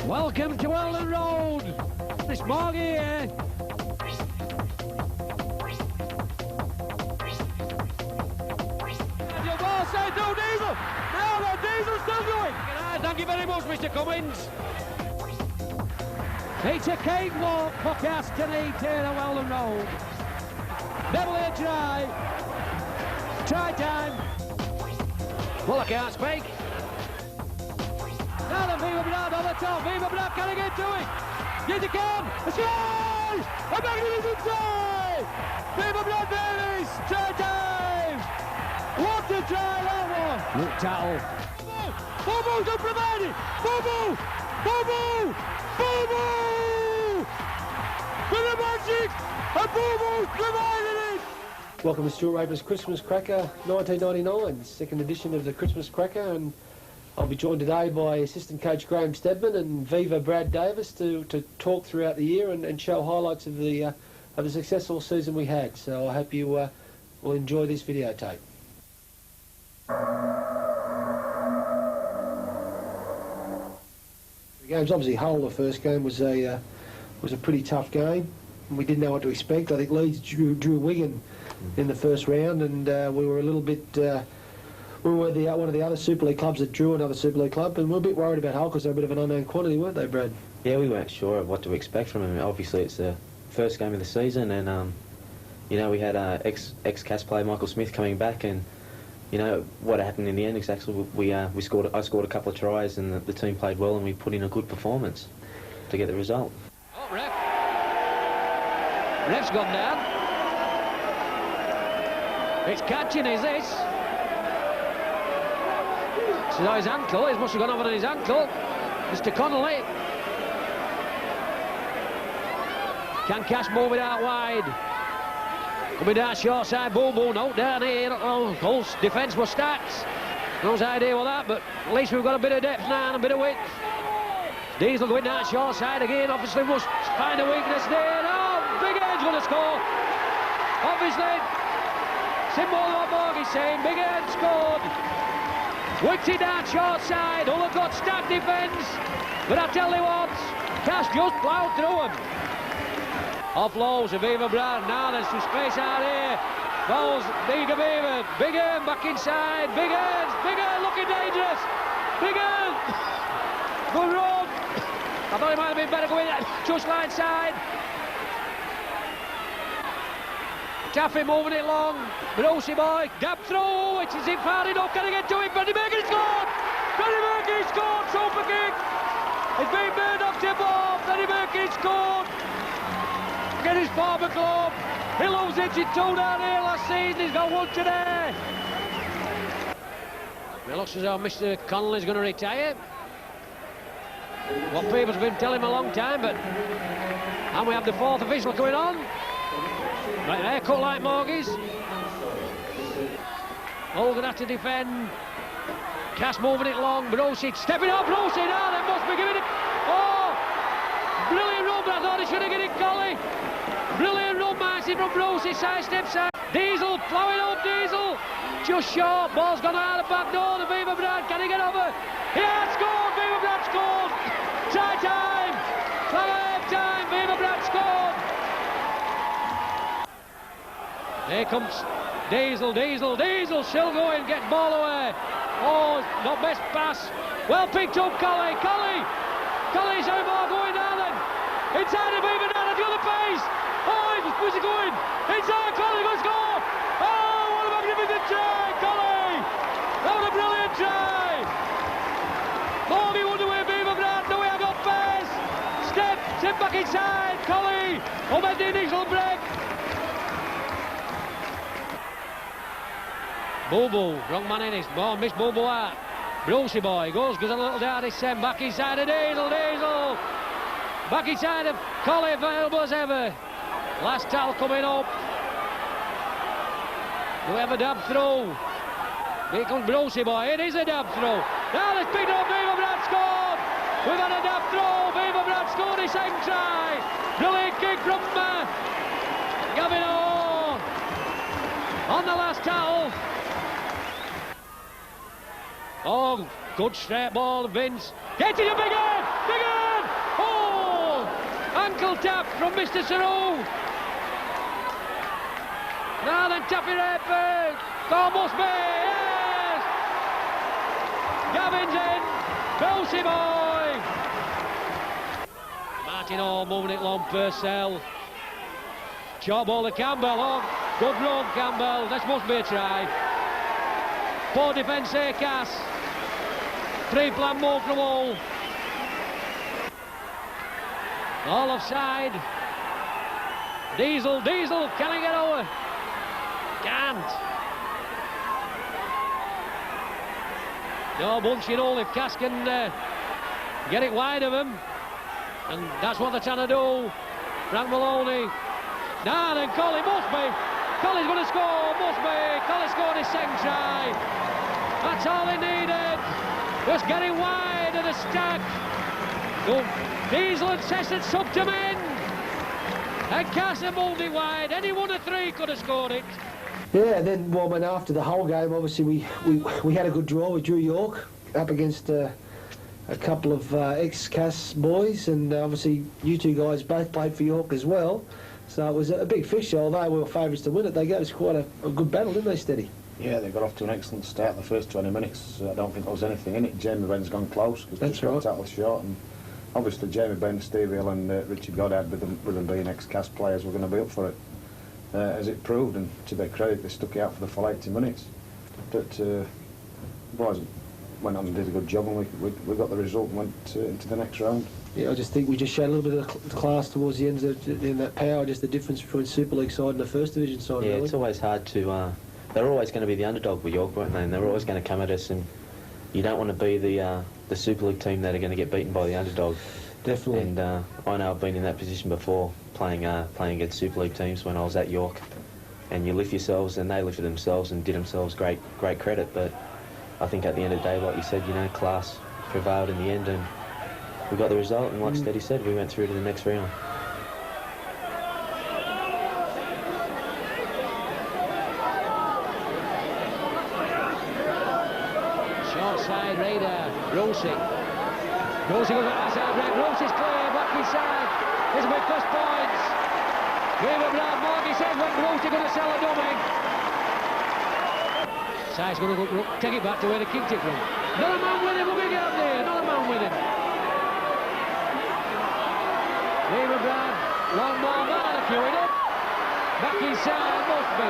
Welcome to Weldon Road. This morning here. And your ball said no Diesel. Now the Diesel's still going. Thank you very much, Mr. Cummins. It's a cakewalk for Castanete here at Weldon Road. Beverly Drive. Try time. Well, I can't speak. Now the Viva Brad on the top. Viva Brad, can he get to it? Yes, he can. A try! A magnificent try! Viva Brad Davies, try time! What a try that was! Look, Tattle. Boo-boo's up provided! Boo-boo! Boo-boo! Boo-boo! For the magic! And Boo-boo's provided it! Welcome to Stuart Raper's Christmas Cracker 1999, second edition of the Christmas Cracker, and I'll be joined today by assistant coach Graham Stedman and Viva Brad Davis to talk throughout the year and show highlights of the successful season we had. So I hope you will enjoy this videotape. The game's obviously Hull. The first game was a pretty tough game. We didn't know what to expect. I think Leeds drew Wigan in the first round, and we were a little bit. We were one of the other Super League clubs that drew another Super League club, and we were a bit worried about Hull because they're a bit of an unknown quantity, weren't they, Brad? Yeah, we weren't sure of what to expect from them. Obviously, it's the first game of the season, and you know, we had ex-Cas player Michael Smith coming back, and you know what happened in the end. Exactly, I scored a couple of tries, and the team played well, and we put in a good performance to get the result. Oh, ref's gone down. It's catching, is this? So his ankle, he must have gone over on his ankle. Mr. Connolly. Can Cash move it out wide? Coming down short side, Boo-boo, no, down here. Hull's defence was stacked. No idea what that, but at least we've got a bit of depth now and a bit of width. Diesel going down short side again, obviously must find a weakness there. Oh, Big Ed's going to score. Obviously, symbol of what Morgan's saying, Big Ed scored. Whipped it down short side, Hull have got stacked defence, but I tell you what, Cash just ploughed through them. Offloads of Viva Brad, now there's some space out here. Balls, Big Beaver, Big Ed back inside, Big Ed looking dangerous, Big Ed, good run. I thought it might have been better going just line side. Taffy moving it long, Brucey boy, gap through, it is in far enough, can he get to it? Brendan Baker scored! Brendan Baker scored, super kick! It's been made off tip off, Brendan Baker scored! Get his former club, he loves it, 2 down here last season, he's got 1 today! It looks as though Mr. Connolly's going to retire. What people's been telling him a long time, but... And we have the 4th official coming on. Right there, cut like Morgies. Hull going to have to defend. Cass moving it long. Brucey stepping up. Brucey now, they must be giving it. Oh! Brilliant run, but I thought he should have given it Collie. Brilliant run, Marcy from Brucey. Side step side. Diesel, ploughing up Diesel. Just short. Ball's gone out the back door. The Viva Brad, can he get over? Yeah, scored! Viva Brad scored! Try time! Time! Viva Brad scored! Here comes Diesel, still going, get ball away. Oh, not best pass. Well picked up, Collie. Collie's how ball going down then. Inside of Viva Brad at the other pace. Oh, where's he going? Inside, Collie going to score. Oh, what a magnificent try, Collie. That was a brilliant try. Morgan wonder where Viva Brad, no way I got pace. Step back inside, Collie. Oh, made the initial break. Boo-boo, wrong man in his ball, missed Boo-boo out. Brucey boy goes a little down his end, back inside of Diesel. Back inside of Collie, available as ever. Last tackle coming up. Do we have a dab through? Here comes Brucey boy, it is a dab through. Now let's pick up, Viva Brad scored. We've had a dab through, Viva Brad scored his second try. Brilliant kick from Gavin O. On the last tackle. Oh, good straight ball, Vince. Get to your Big Ed! Big Ed! Ankle tap from Mr. Saru. Now then, Tappy Redford. Goal must be. Yes! Gavin's in. Chelsea boy. Martin Hall moving it long, Purcell. Short ball to Campbell. Oh, good run, Campbell. This must be a try. Poor defence here, Cass. Pre-plan move from all. All offside. Diesel, can he get over? Can't. No, bunching all if Cass can get it wide of him. And that's what they're trying to do. Frank Maloney. Now then, Colley must be. Colley's going to score, must be. Colley scored his second try. That's all he needed. Just getting wide of the stack. Diesel and Sesson subbed him in. And Castle moved it wide. Any one of three could have scored it. Yeah, then, well, when after the whole game, obviously we had a good draw with Drew York up against a couple of ex-Cass boys, and obviously you two guys both played for York as well. So it was a big fish, although we were favourites to win it. They gave us quite a good battle, didn't they, Steady? Yeah, they got off to an excellent start the first 20 minutes. I don't think there was anything in it. Jamie Benn's gone close because That's he got right. tackled short, and obviously Jamie Benn, Steve Hill and Richard Goddard, with them being ex-Cass players, were going to be up for it, as it proved, and to their credit they stuck it out for the full 80 minutes. But boys went on and did a good job, and we got the result and went into the next round. Yeah, I just think we just showed a little bit of class towards the end in that power, just the difference between Super League side and the First Division side. Yeah, really. it's always hard to... they're always going to be the underdog with York, weren't they? And they're always going to come at us, and you don't want to be the Super League team that are going to get beaten by the underdog. Definitely. And I know I've been in that position before, playing against Super League teams when I was at York. And you lift yourselves, and they lifted themselves and did themselves great credit. But I think at the end of the day, like you said, class prevailed in the end, and we got the result. And like Steady said, we went through to the next round. Short side raider, Rossi. Rossi goes back inside, right. Rossi's clear, back inside. Here's a big plus points. Weaver Brad Morgan says when Rossi going to sell a dummy. Side's going to take it back to where they kicked it from. Another man with him, we're going to get up there. Another man with him. Weaver Brad, long ball, Marder queuing up. Back inside, must be.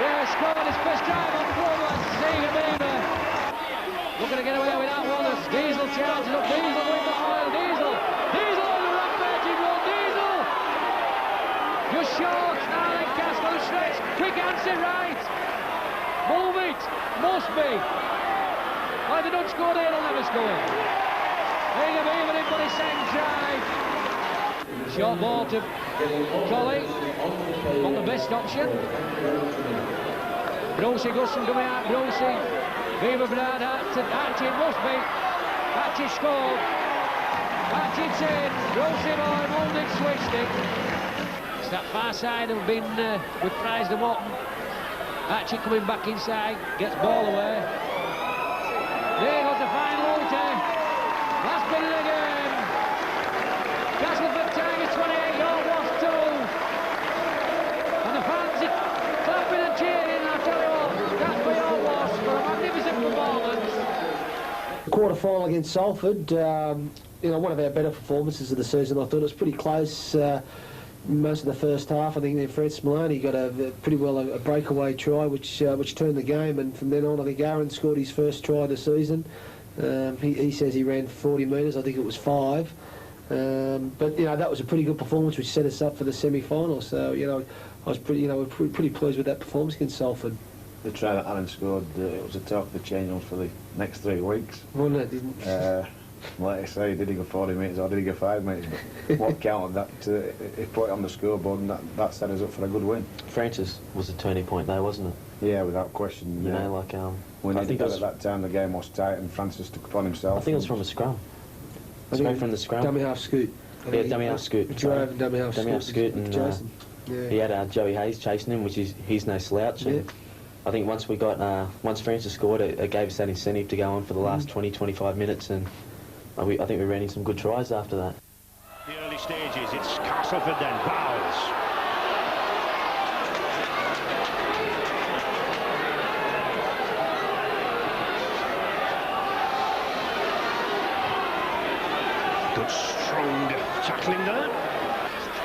Yeah, scored his first drive on Flowers. Seager Beaver. Looking to get away with that one. Diesel charges up. Diesel with the oil. Diesel on the rampaging run. Diesel. Just short. Alec Cass on the stretch. Quick answer right. Move it. Must be. Why they don't score there, they'll never score. Seager Beaver in for his second try. Short ball to Colley. Not the best option. Brucey Gusson coming out. Brucey. Beaver Brad Archie must be. Archie scored. Archie's in. Brucey boy moved it, switched it. It's that far side have been with Price and Watton. Archie coming back inside, gets ball away. There goes the final outer. Last bit of the game. Castleford Tigers 28, York was 2. And the fans are clapping and cheering, I tell you what, that's for York was for a magnificent performance. The quarter-final against Salford, one of our better performances of the season. I thought it was pretty close most of the first half. I think Fred Smolani got a breakaway try which turned the game, and from then on I think Aaron scored his first try of the season. He says he ran 40 metres, I think it was 5. But that was a pretty good performance which set us up for the semi-final. So I was pretty pleased with that performance against Salford. The try that Aaron scored, it was a talk of the change rooms for the next 3 weeks. Wasn't it? Didn't Like I say, did he go 40 metres or did he go 5 metres? But what counted that, he put it on the scoreboard, and that set us up for a good win. Francis was a turning point though, wasn't it? Yeah, without question. I think at that time the game was tight, and Francis took upon himself. I think it was from a scrum. Straight from the scrum. Dummy half scoot. Yeah, dummy half scoot. Drove and dummy half scoot, and Jason. Yeah. He had Joey Hayes chasing him, he's no slouch. Yeah. And I think once Francis scored, it gave us that incentive to go on for the last 20-25 minutes, and I think we ran in some good tries after that. The early early stages. It's Castleford then, Bowles. Good strong tackling there.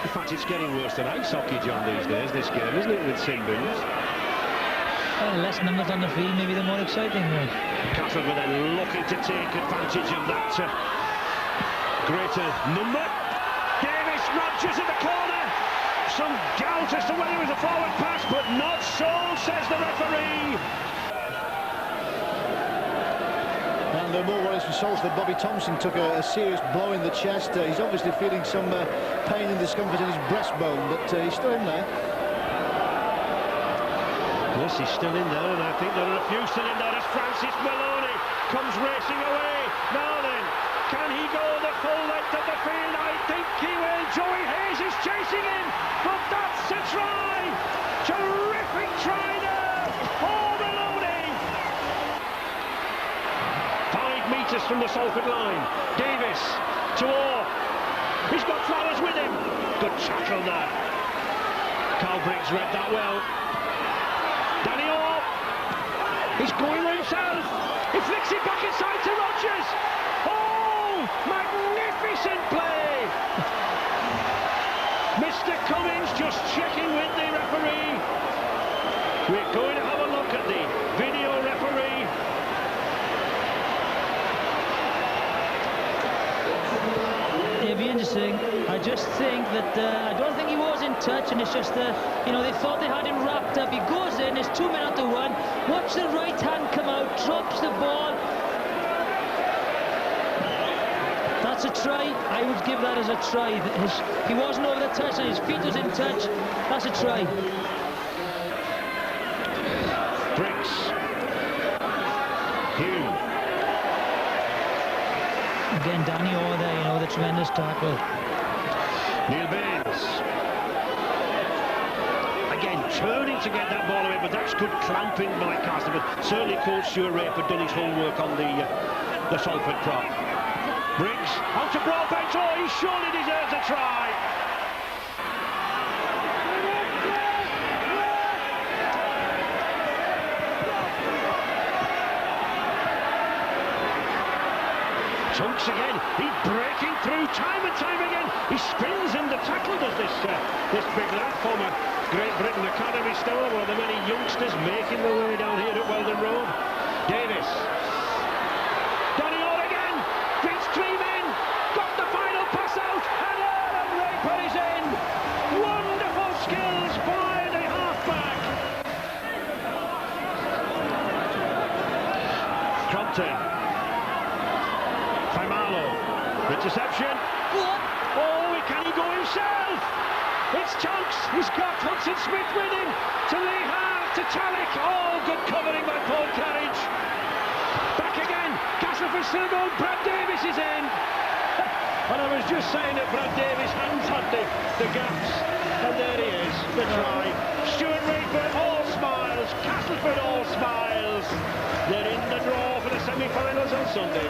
In fact, it's getting worse than ice hockey, John, these days, this game, isn't it, with Seabins? Well, less numbers on the field, maybe the more exciting way. Castleford then looking to take advantage of that greater number. Davis, Rogers in the corner. Some doubt as to whether it was a forward pass, but not so, says the referee. And more worries for Salford. Bobby Thompson took a serious blow in the chest. He's obviously feeling some pain and discomfort in his breastbone, but he's still in there. Yes, he's still in there, and I think there are a few still in there as Francis Maloney comes racing away. Now then, can he go the full length of the field? I think he will. Joey Hayes is chasing him, but that's a try! Terrific try there! Oh, Maloney! 5 metres from the Salford line. Davis to Orr. He's got Flowers with him. Good tackle there. Carl Briggs read that well. Danny Orr. He's going with himself. He flicks it back inside to Rogers. Oh, magnificent play. Mr. Cummins just checking with the referee. We're going to have a look at the video referee. It'll be interesting. I just think that I don't think he was in touch, and it's just you know, they thought they had him wrapped up. He goes in, there's 2 men out to 1. Watch the right hand come out, drops the ball. That's a try. I would give that as a try. He wasn't over the touch, and his feet was in touch. That's a try. Briggs. Hugh. Again, Danny Orr there, you know, the tremendous tackle. Neil Baines. Again, turning to get that ball away, but that's good clamping by Castleford. Certainly Coach Stuart had done his homework on the Salford prop. Briggs, out to Broadbent. Oh, he surely deserves a try. Chunks again, he's breaking through time and time again. He spins in the tackle, does this big lad, former Great Britain Academy star, one of the many youngsters making their way down here at Weldon Road. Davis. Danny Orr again, beats 3 men, got the final pass out, and Raper is in. Wonderful skills by the halfback. Crompton. Interception. Oh, can he go himself? It's Chunks. He's got Hudson Smith with him. To Lehar, to Talik. Oh, good covering by Paul Carriage. Back again. Castleford still going. Brad Davis is in. And I was just saying that Brad Davis hands had the gaps. And there he is, the try. Stuart Rayburn, all smiles. Castleford, all smiles. They're in the draw for the semi-finals on Sunday.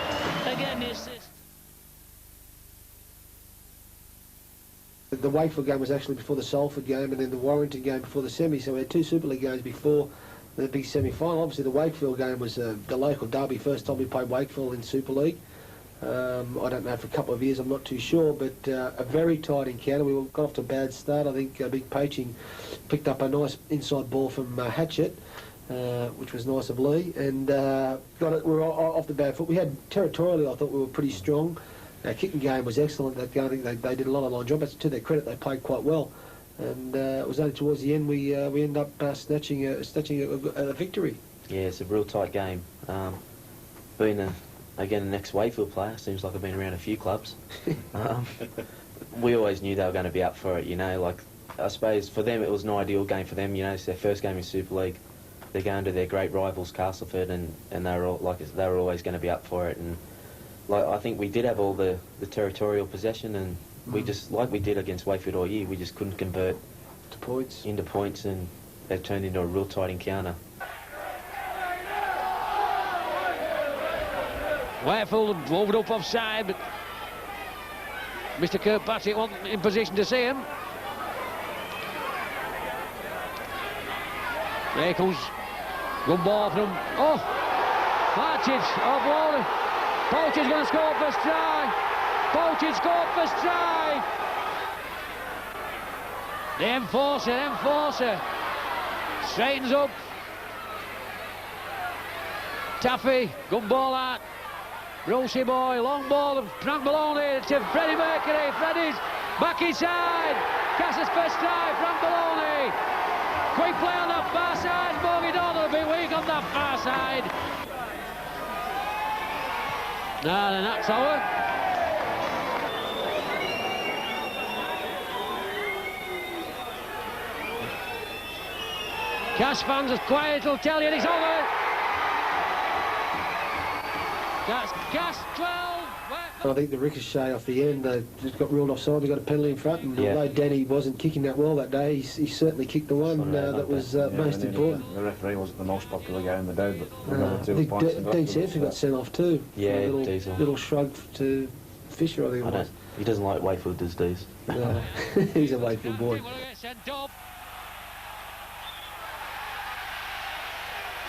Again, this is... The Wakefield game was actually before the Salford game, and then the Warrington game before the semi, so we had 2 Super League games before the big semi-final. Obviously the Wakefield game was the local derby, first time we played Wakefield in Super League. I don't know, for a couple of years, I'm not too sure, but a very tight encounter. We got off to a bad start. I think Big Poaching picked up a nice inside ball from Hatchett, which was nice of Lee, and we were off the bad foot. We had territorially, I thought we were pretty strong. Our kicking game was excellent. That game, I think they did a lot of line job. But to their credit, they played quite well. And it was only towards the end we ended up snatching a victory. Yeah, it's a real tight game. Being again an ex-Wakefield player, seems like I've been around a few clubs. We always knew they were going to be up for it. You know, like I suppose for them it was an ideal game for them. You know, it's their first game in Super League. They're going to their great rivals Castleford, and they were always going to be up for it. And like I think we did have all the territorial possession, and we just, like we did against Wakefield all year, we just couldn't convert into points, and it turned into a real tight encounter. Wakefield moved up offside, but Mr. Kirkpatrick wasn't in position to see him. There comes good ball from Partridge off Warren. Poach's going to score first try. Poach's scored first try. The enforcer straightens up. Taffy, good ball out. Brucey boy, long ball of Frank Maloney to Freddie Mercury. Freddie's back inside. Cass's first try, Frank Maloney. Quick play on that far side. Morgan Donald will be weak on that far side. Now then, that's over. Cass fans as quiet will tell you it's over. That's Cass 12. I think the ricochet off the end, they just got ruled offside. They got a penalty in front, and although Danny wasn't kicking that well that day, he certainly kicked the one that was most important. The referee wasn't the most popular guy in the day, but we got the I 2 points. think Dean Sampson got sent off too. Yeah, a little shrug to Fisher, I think it was. He doesn't like Wakefield, does Dees? No, he's a Wakefield boy.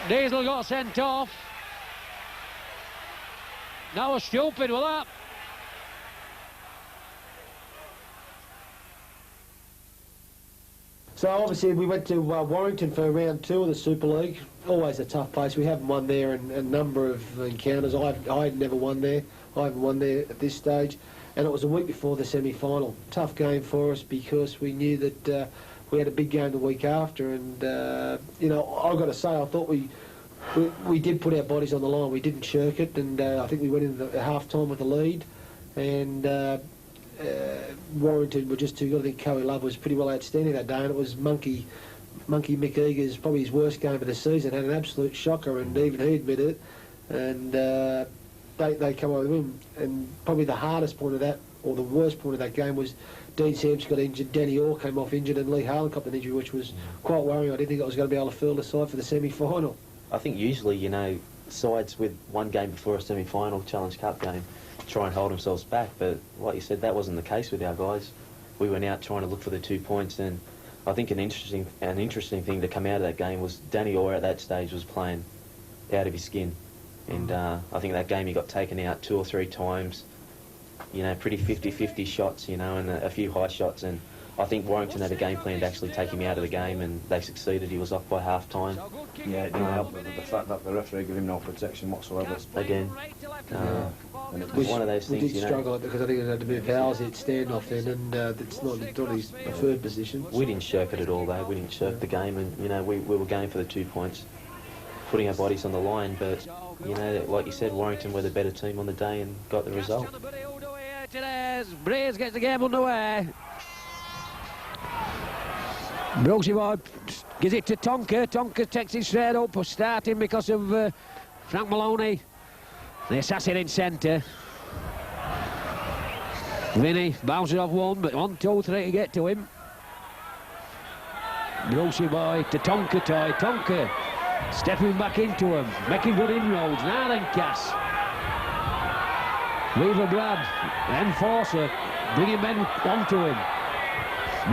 Diesel got sent off. That was stupid, was that? So obviously we went to Warrington for round 2 of the Super League. Always a tough place. We haven't won there in a number of encounters. I'd never won there. I haven't won there at this stage. And it was a week before the semi-final. Tough game for us because we knew that we had a big game the week after. And, you know, I've got to say, I thought we did put our bodies on the line. We didn't shirk it. And I think we went in the half-time with the lead. And Warrington were just too good. I think Coey Love was pretty well outstanding that day, and it was Monkey Mick Eager's probably his worst game of the season. Had an absolute shocker, and even he admitted it. And they come over with him. And probably the hardest point of that, or the worst point of that game, was Dean Sampson got injured, Danny Orr came off injured, and Lee Harlan copped an injury, which was quite worrying. I didn't think I was going to be able to field the side for the semi-final. I think usually, you know, sides with one game before a semi-final Challenge Cup game try and hold themselves back, but like you said, that wasn't the case with our guys. We went out trying to look for the 2 points, and I think an interesting thing to come out of that game was Danny Orr at that stage was playing out of his skin, and I think that game he got taken out 2 or 3 times, you know, pretty 50-50 shots, you know, and a few high shots, and I think Warrington had a game plan to actually take him out of the game, and they succeeded. He was off by half-time. Yeah, it didn't help with the fact that the referee gave him no protection whatsoever. Again. And it was one of those things, we did struggle because I think it had to be a Powers hit standoff then, and it's not his preferred position. We didn't shirk it at all, though. We didn't shirk the game, and you know we were going for the 2 points, putting our bodies on the line. But you know, like you said, Warrington were the better team on the day and got the result. Braves gets the game underway. Brucey boy gives it to Tonker. Tonker takes it straight up, starting because of Frank Maloney. The assassin in centre. Vinny bounces off one, but 1, 2, 3 to get to him. Brucey boy to Tonker toy. Tonker stepping back into him, making good inroads. Now then, Cass. Weaver Brad, enforcer, bringing men onto him.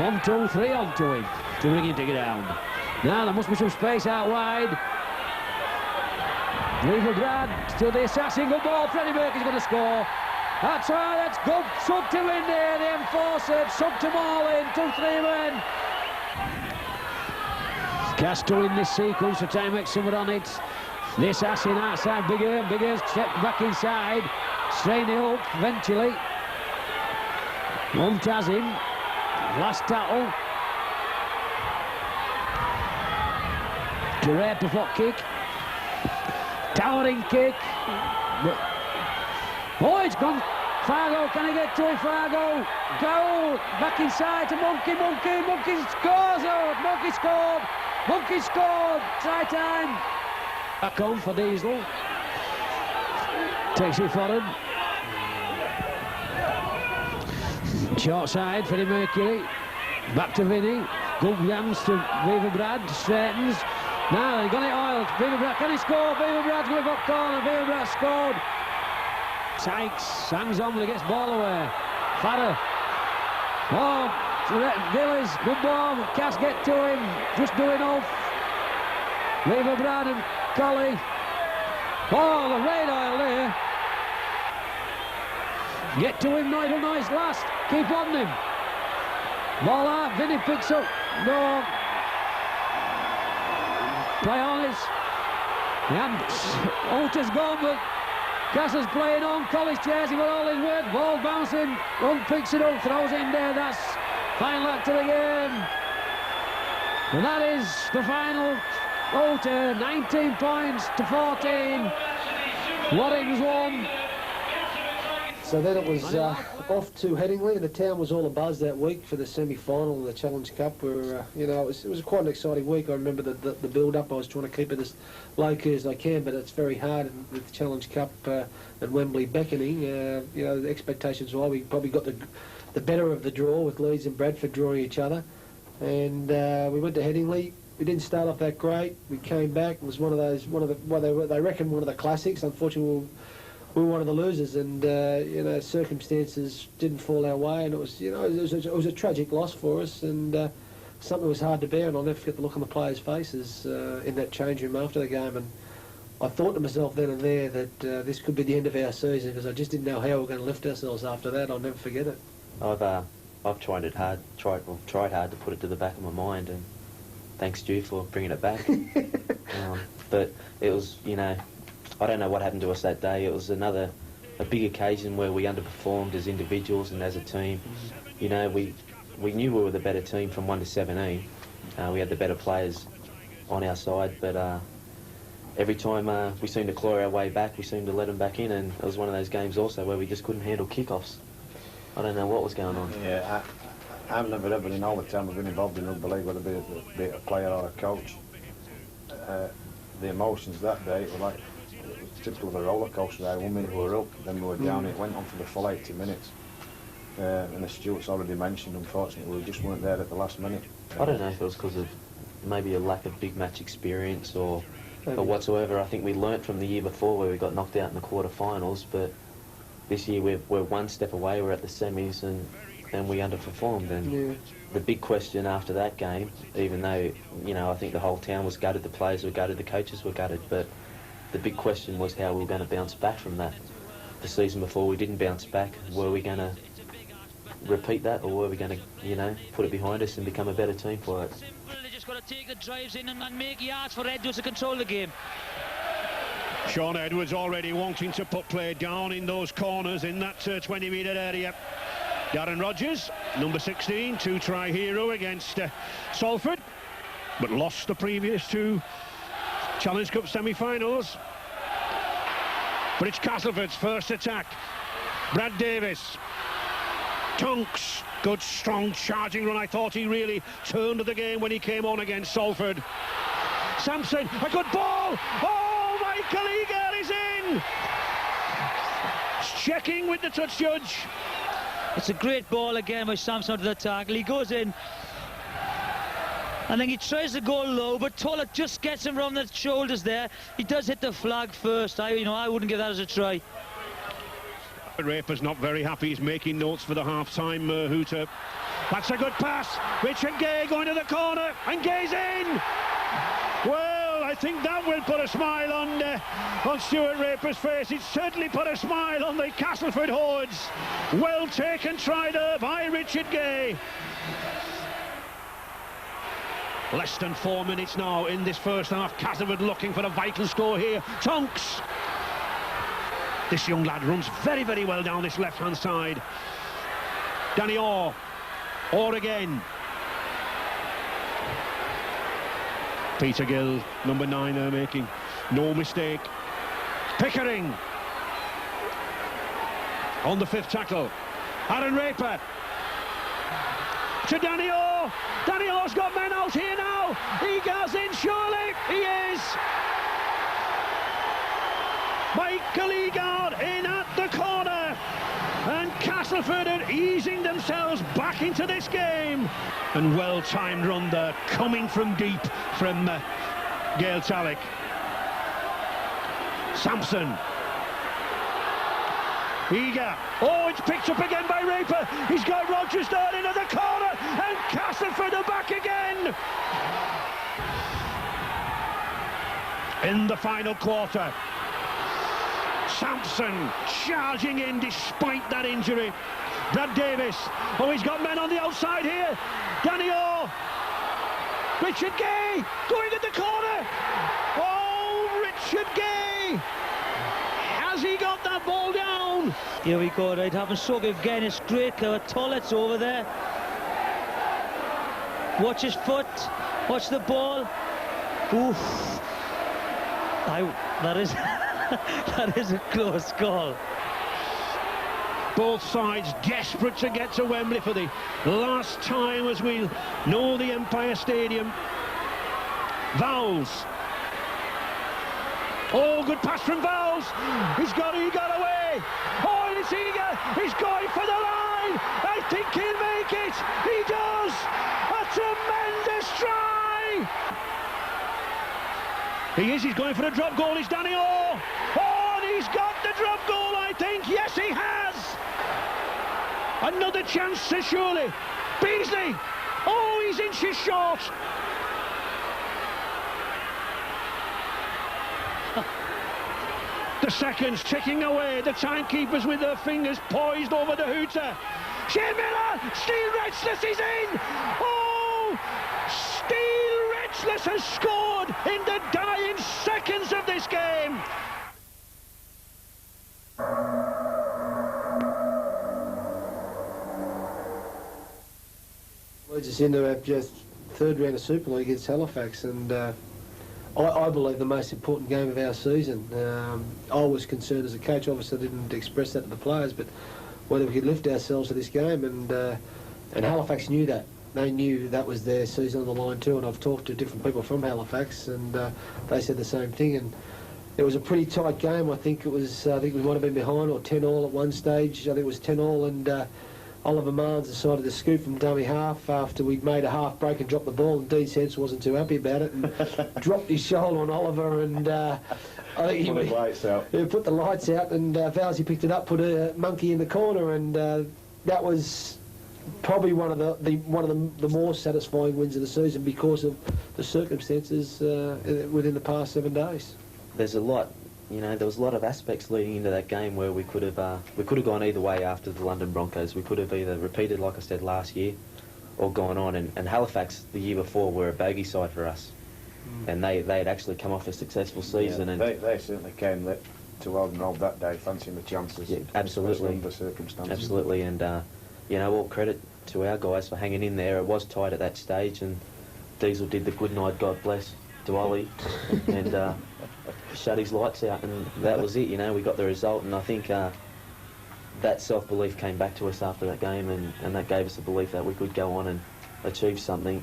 1, 2, 3 onto him to bring him to get down. Now there must be some space out wide. Weaver Brad to the assassin, good ball. Freddie Mercury's going to score. That's right, that's good. Sub to in there, the enforcer. Sub to Marlin, 2-3 men. Cass to win this sequence to try and make something on it. The assassin outside, Bigger step back inside. Strain it up eventually. Hunt has him. Last tackle. Direct foot kick. Towering kick. Oh, it's gone. Fargo, can he get to it? Fargo. Goal. Back inside to Monkey. Monkey scores. Oh, Monkey scored. Monkey scored. Try time. Back home for Diesel. Takes it forward. Short side for the Mercury. Back to Vinny. Good yams to Weaver Brad. Straightens. Now they've got it oiled. Weaver Brad, can he score? Weaver Brad's going to go corner. Weaver Brad scored. Sykes hangs on when he gets ball away. Farrer. Oh, Gillies, good ball. Cass get to him. Just doing off. Lever Brad and Colley. Oh, the red oil there. Get to him, nice last. Keep on him. Ball out. Vinny picks up. No. Play on it. And Alter's gone, but Cass's playing on. Colley's chasing with all his weight. Ball bouncing. Hunt picks it up, throws it in there. That's final act of the game. And that is the final. Alter, 19 points to 14. Wadding's won. So then it was off to Headingley, and the town was all abuzz that week for the semi-final of the Challenge Cup. Where you know, it was quite an exciting week. I remember the build-up. I was trying to keep it as low-key as I can, but it's very hard with the Challenge Cup and Wembley beckoning. You know, the expectations were we probably got the better of the draw with Leeds and Bradford drawing each other, and we went to Headingley. We didn't start off that great. We came back. It was they reckon one of the classics. Unfortunately, we were one of the losers, and you know, circumstances didn't fall our way, and it was, you know, it was a tragic loss for us, and something was hard to bear. And I'll never forget the look on the players' faces in that change room after the game. And I thought to myself then and there that this could be the end of our season, because I just didn't know how we were going to lift ourselves after that. I'll never forget it. I've tried hard to put it to the back of my mind, and thanks, Stu, for bringing it back. But it was, you know, I don't know what happened to us that day. It was a big occasion where we underperformed as individuals and as a team. You know, we knew we were the better team from 1 to 17. We had the better players on our side, but every time we seemed to claw our way back, we seemed to let them back in, and it was one of those games also where we just couldn't handle kickoffs. I don't know what was going on. Yeah, I've never ever, in all the time I've been involved in rugby league, whether it be a player or a coach, the emotions that day were like, it was typical of a roller coaster. 1 minute we were up, then we were down. It went on for the full 80 minutes. And as Stuart's already mentioned, unfortunately, we just weren't there at the last minute. I don't know if it was because of maybe a lack of big match experience or whatsoever. I think we learnt from the year before where we got knocked out in the quarterfinals, but this year we're one step away. We're at the semis, and we underperformed. And the big question after that game, even though, you know, I think the whole town was gutted, the players were gutted, the coaches were gutted, but the big question was how we were going to bounce back from that. The season before we didn't bounce back. Were we going to repeat that, or were we going to, you know, put it behind us and become a better team for it? They just got to take the drives in and make yards for Edwards to control the game. Sean Edwards already wanting to put play down in those corners in that 20-metre area. Darren Rogers, number 16, two-try hero against Salford, but lost the previous two Challenge Cup semi-finals. But it's Castleford's first attack. Brad Davis. Tunks. Good, strong, charging run. I thought he really turned the game when he came on against Salford. Sampson, a good ball. Oh, Michael Eager is in. Checking with the touch judge. It's a great ball again by Sampson to the tackle. He goes in. I think he tries to go low, but Tollett just gets him from the shoulders there. He does hit the flag first. I wouldn't give that as a try. Raper's not very happy. He's making notes for the half-time hooter. That's a good pass. Richard Gay going to the corner, and Gay's in. Well, I think that will put a smile on Stuart Raper's face. It certainly put a smile on the Castleford hordes. Well taken try there by Richard Gay. Less than 4 minutes now in this first half. Castleford looking for a vital score here. Tonks. This young lad runs very, very well down this left-hand side. Danny Orr. Orr again. Peter Gill, number 9 there, making no mistake. Pickering. On the 5th tackle. Aaron Raper. To Danny Orr. Danny Orr's got men out here now. Egar's in, surely. He is. Michael Egard in at the corner. And Castleford are easing themselves back into this game. And well-timed run there, coming from deep from Gail Tallick. Sampson. Eager. Oh, it's picked up again by Raper. He's got Rogers down into the corner, and Castleford are back again. In the final quarter, Sampson charging in despite that injury. Brad Davis. Oh, he's got men on the outside here. Danny Orr. Richard Gay going at the corner. Oh, Richard Gay. Has he got that ball down? Here we go, right, having so good again. It's great, clever Tollett's over there. Watch his foot, watch the ball. Oof. That is that is a close call. Both sides desperate to get to Wembley for the last time as we know the Empire Stadium. Vowles. Oh, good pass from Vowles. He got away. Oh, and it's Eager. He's going for the line. I think he'll make it. He does. A tremendous try. He is. He's going for a drop goal. It's Danny Orr. Oh, and he's got the drop goal, I think. Yes, he has. Another chance to Shirley. Beasley. Oh, he's inches short. The seconds ticking away. The timekeepers with their fingers poised over the hooter. Shane Miller. Steel Retchless is in. Oh, Steel Retchless has scored in the dying seconds of this game. Leads us into our just third round of Super League against Halifax, and I believe the most important game of our season. I was concerned as a coach, obviously I didn't express that to the players, but whether we could lift ourselves to this game, and Halifax knew that. They knew that was their season on the line too, and I've talked to different people from Halifax, and they said the same thing. And it was a pretty tight game. I think we might have been behind, or 10-all at one stage. I think it was 10-all, and Oliver Marnes decided to scoop from dummy half after we'd made a half break and dropped the ball, and Dean Sense wasn't too happy about it and dropped his shoulder on Oliver, and I think he put the lights out. He put the lights out, and Vowsy picked it up, put a monkey in the corner, and that was probably one of the more satisfying wins of the season because of the circumstances within the past 7 days. There's a lot. You know, there was a lot of aspects leading into that game where we could have gone either way after the London Broncos. We could have either repeated, like I said, last year, or gone on. And Halifax, the year before, were a bogey side for us. And they had actually come off a successful season. Yeah, and they certainly came to well and rolled that day, fancying the chances. Yeah, absolutely. Under circumstances. Absolutely, and you know, all credit to our guys for hanging in there. It was tight at that stage, and Diesel did the good night, God bless, to Ollie, and shut his lights out, and that was it. You know, we got the result, and I think that self-belief came back to us after that game, and that gave us a belief that we could go on and achieve something.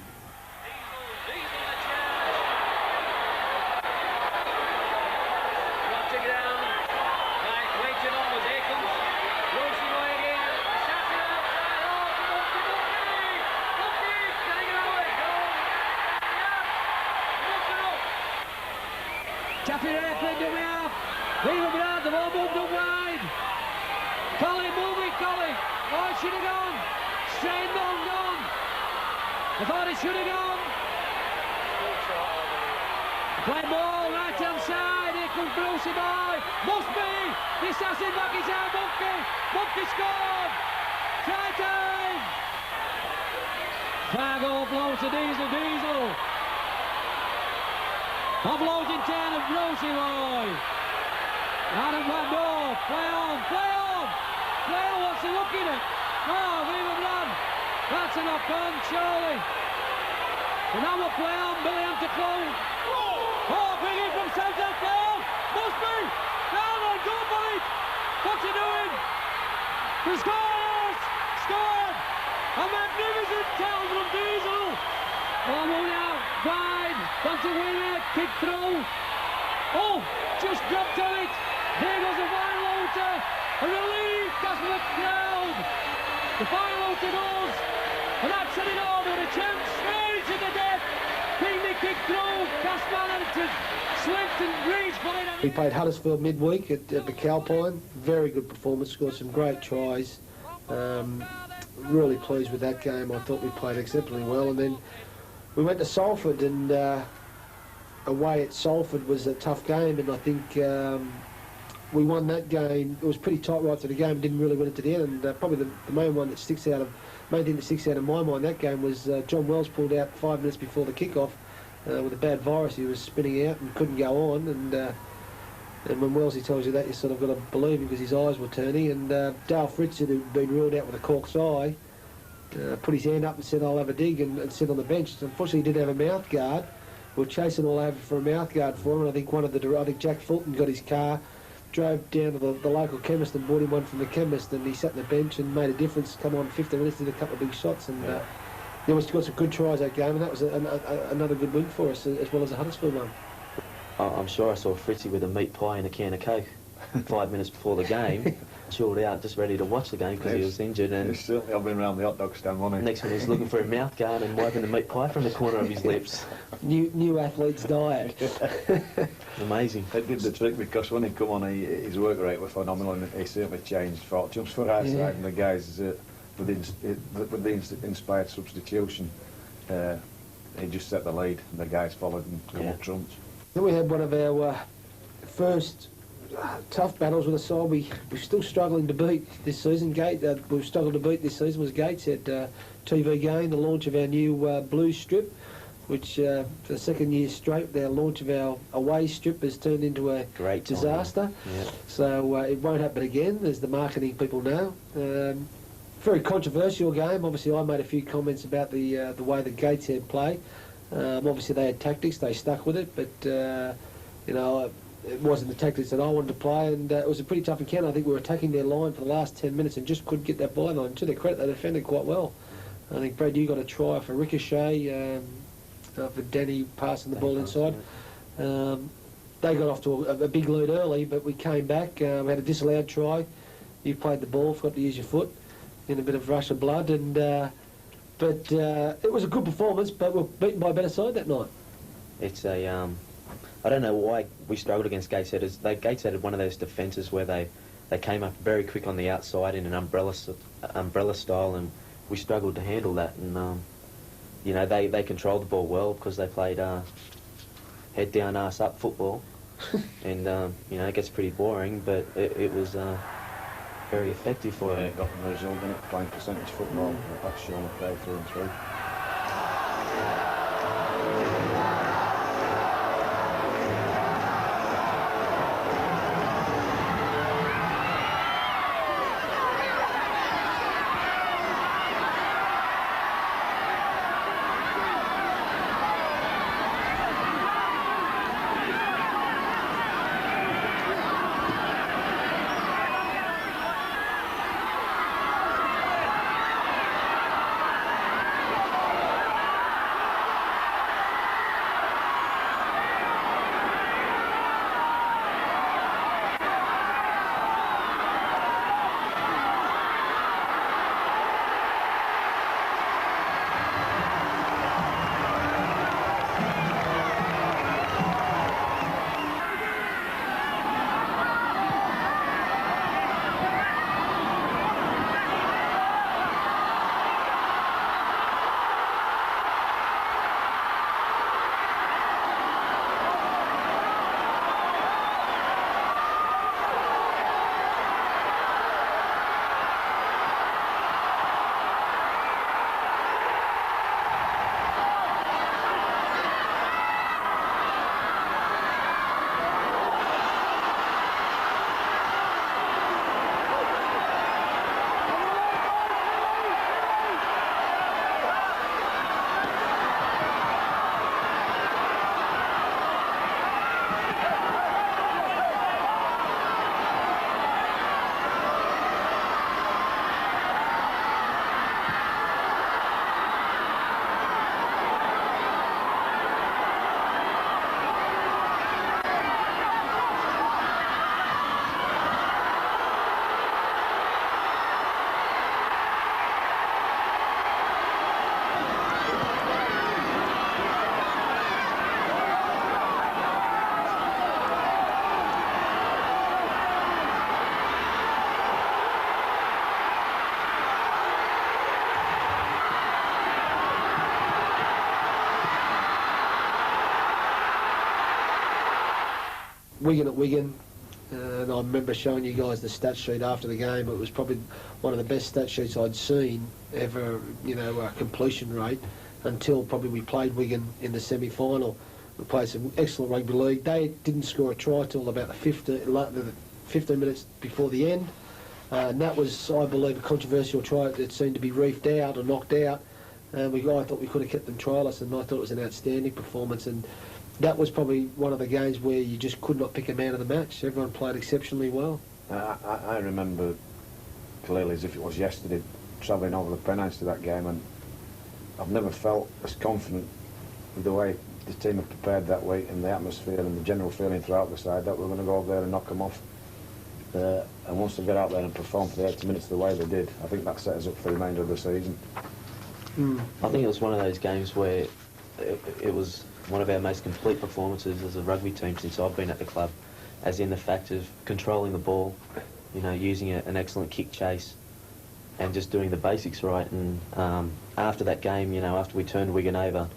Chappie Redford to me off. Leave him out, the ball moved up wide. Collie, move it, Collie. Oh, it should have gone. Straight on, gone. I thought it should have gone. Play ball, right hand side. Here comes Brucey boy. Must be. This has it back inside Monkey. Monkey scored. Try time. Fargo blows to Diesel. Uploading 10 of Brucey boy. Adam Van Dorp. Play on. What's he looking at? Oh, Viva Brad. That's a knock-on, surely. And now we'll play on. Billy Anteclone. Oh, bring it from centre. Play on. Must be. Down on, go for it. What's he doing? He scores. Scored. A magnificent tackle from Diesel. Oh, moving out. Wide. Wants to win it. Kick through. Oh, just dropped on it. There goes the final outer. A relief. That's for the crowd. The final outer goes. And that's it all with a chance. Straight to the death. Pingley kick through. Casman and to Swift and Breeze for it. We played Huddersfield midweek at McAlpine. Very good performance, scored some great tries. Really pleased with that game. I thought we played exceptionally well. And then we went to Salford, and away at Salford was a tough game, and I think we won that game. It was pretty tight right to the game, didn't really win it to the end. And probably the main thing that sticks out of my mind that game was John Wells pulled out 5 minutes before the kick-off with a bad virus. He was spinning out and couldn't go on, and when Wellesley tells you that, you sort of got to believe him because his eyes were turning. And Dale Fritson, who'd been ruled out with a cork's eye, put his hand up and said, "I'll have a dig," and sit on the bench. Unfortunately, he didn't have a mouth guard. We were chasing all over for a mouth guard for him, and I think Jack Fulton got his car, drove down to the local chemist and bought him one from the chemist, and he sat on the bench and made a difference. Come on, 15 minutes, did a couple of big shots, and we got some good tries that game, and that was another good win for us, as well as the Huddersfield one. I'm sure I saw Fritzy with a meat pie and a can of Coke 5 minutes before the game, chilled out, just ready to watch the game because he was injured. And certainly, I've been around the hot dog stand, wasn't he? Next minute he's looking for a mouth guard and wiping the meat pie from the corner of his lips. New athlete's diet. Amazing. It did the trick because when he come on, his work rate was phenomenal, and he certainly changed fortunes for our side. And the guys, with the inspired substitution, he just set the lead, and the guys followed and come up trumps. Then we had one of our first tough battles with a side we're still struggling to beat this season. We've struggled to beat this season was Gateshead TV game, the launch of our new blue strip, which for the second year straight, the launch of our away strip has turned into a great disaster. Yeah. So it won't happen again, as the marketing people know. Very controversial game. Obviously, I made a few comments about the way the Gateshead play. Obviously, they had tactics, they stuck with it, but it wasn't the tactics that I wanted to play, and it was a pretty tough encounter. I think we were attacking their line for the last 10 minutes and just couldn't get that byline. To their credit, they defended quite well. I think, Brad, you got a try for Ricochet, for Danny passing the ball inside. They got off to a big lead early, but we came back. We had a disallowed try. You played the ball, forgot to use your foot in a bit of rush of blood, and but it was a good performance, but we were beaten by a better side that night. It's I don't know why we struggled against Gateshead. Gateshead had one of those defences where they came up very quick on the outside in an umbrella style, and we struggled to handle that. And they controlled the ball well because they played head down, ass up football, and it gets pretty boring, but it was very effective for them. Got the result in it, playing percentage football. That's shown play through and through. Wigan at Wigan, and I remember showing you guys the stat sheet after the game. It was probably one of the best stat sheets I'd seen ever, you know, completion rate, until probably we played Wigan in the semi-final. We played some excellent rugby league. They didn't score a try till about the 15 minutes before the end. And that was, I believe, a controversial try that seemed to be reefed out or knocked out. And I thought we could have kept them try-less, and I thought it was an outstanding performance. And that was probably one of the games where you just could not pick a man of the match. Everyone played exceptionally well. I remember clearly as if it was yesterday, travelling over the Pennines to that game, and I've never felt as confident with the way the team had prepared that week, and the atmosphere and the general feeling throughout the side that we're going to go over there and knock them off. And once they get out there and perform for the 80 minutes the way they did, I think that set us up for the remainder of the season. I think it was one of those games where it was one of our most complete performances as a rugby team since I've been at the club, as in the fact of controlling the ball, you know, using an excellent kick chase and just doing the basics right. And after that game, you know, after we turned Wigan over,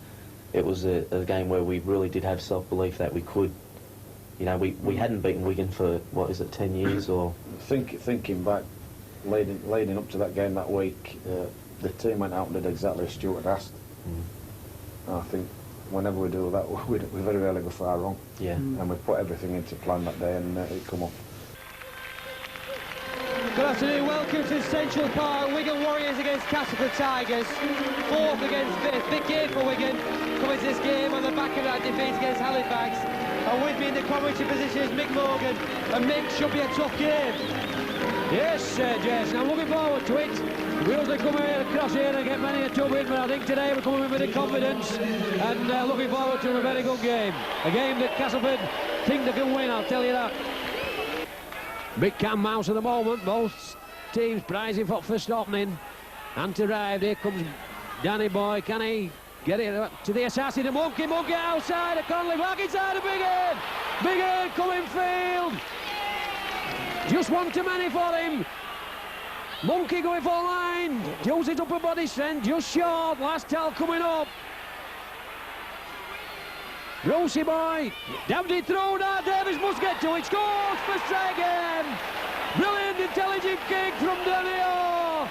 it was a game where we really did have self-belief that we could. You know, we hadn't beaten Wigan for, what is it, 10 years or... Thinking back, leading up to that game that week, the team went out and did exactly as Stuart asked. I think whenever we do that, we very rarely go far wrong. Yeah. And we put everything into plan that day, and it come off. Good afternoon, welcome to Central Park. Wigan Warriors against Castleford Tigers. Fourth against fifth. Big game for Wigan. Coming to this game on the back of that defeat against Halifax. And with me in the commentary position is Mick Morgan. And Mick, should be a tough game. Yes, Jess. I'm looking forward to it. We usually come here across here and get many a tub in, but I think today we're coming with a bit of confidence and looking forward to a very good game. A game that Castleford think they can win, I'll tell you that. Big Cam Mouse at the moment, both teams prizing for first opening. Anti-arrived, here comes Danny Boy, can he get it to the assassin, the Monkey outside, a Conley back inside a Big Ed. Big Ed coming field. Just one too many for him. Monkey going for line, uses upper body strength, just short, last tell coming up. Brucey Boy, damned it through now, Davis must get to it, scores for second. Brilliant intelligent kick from Daniel.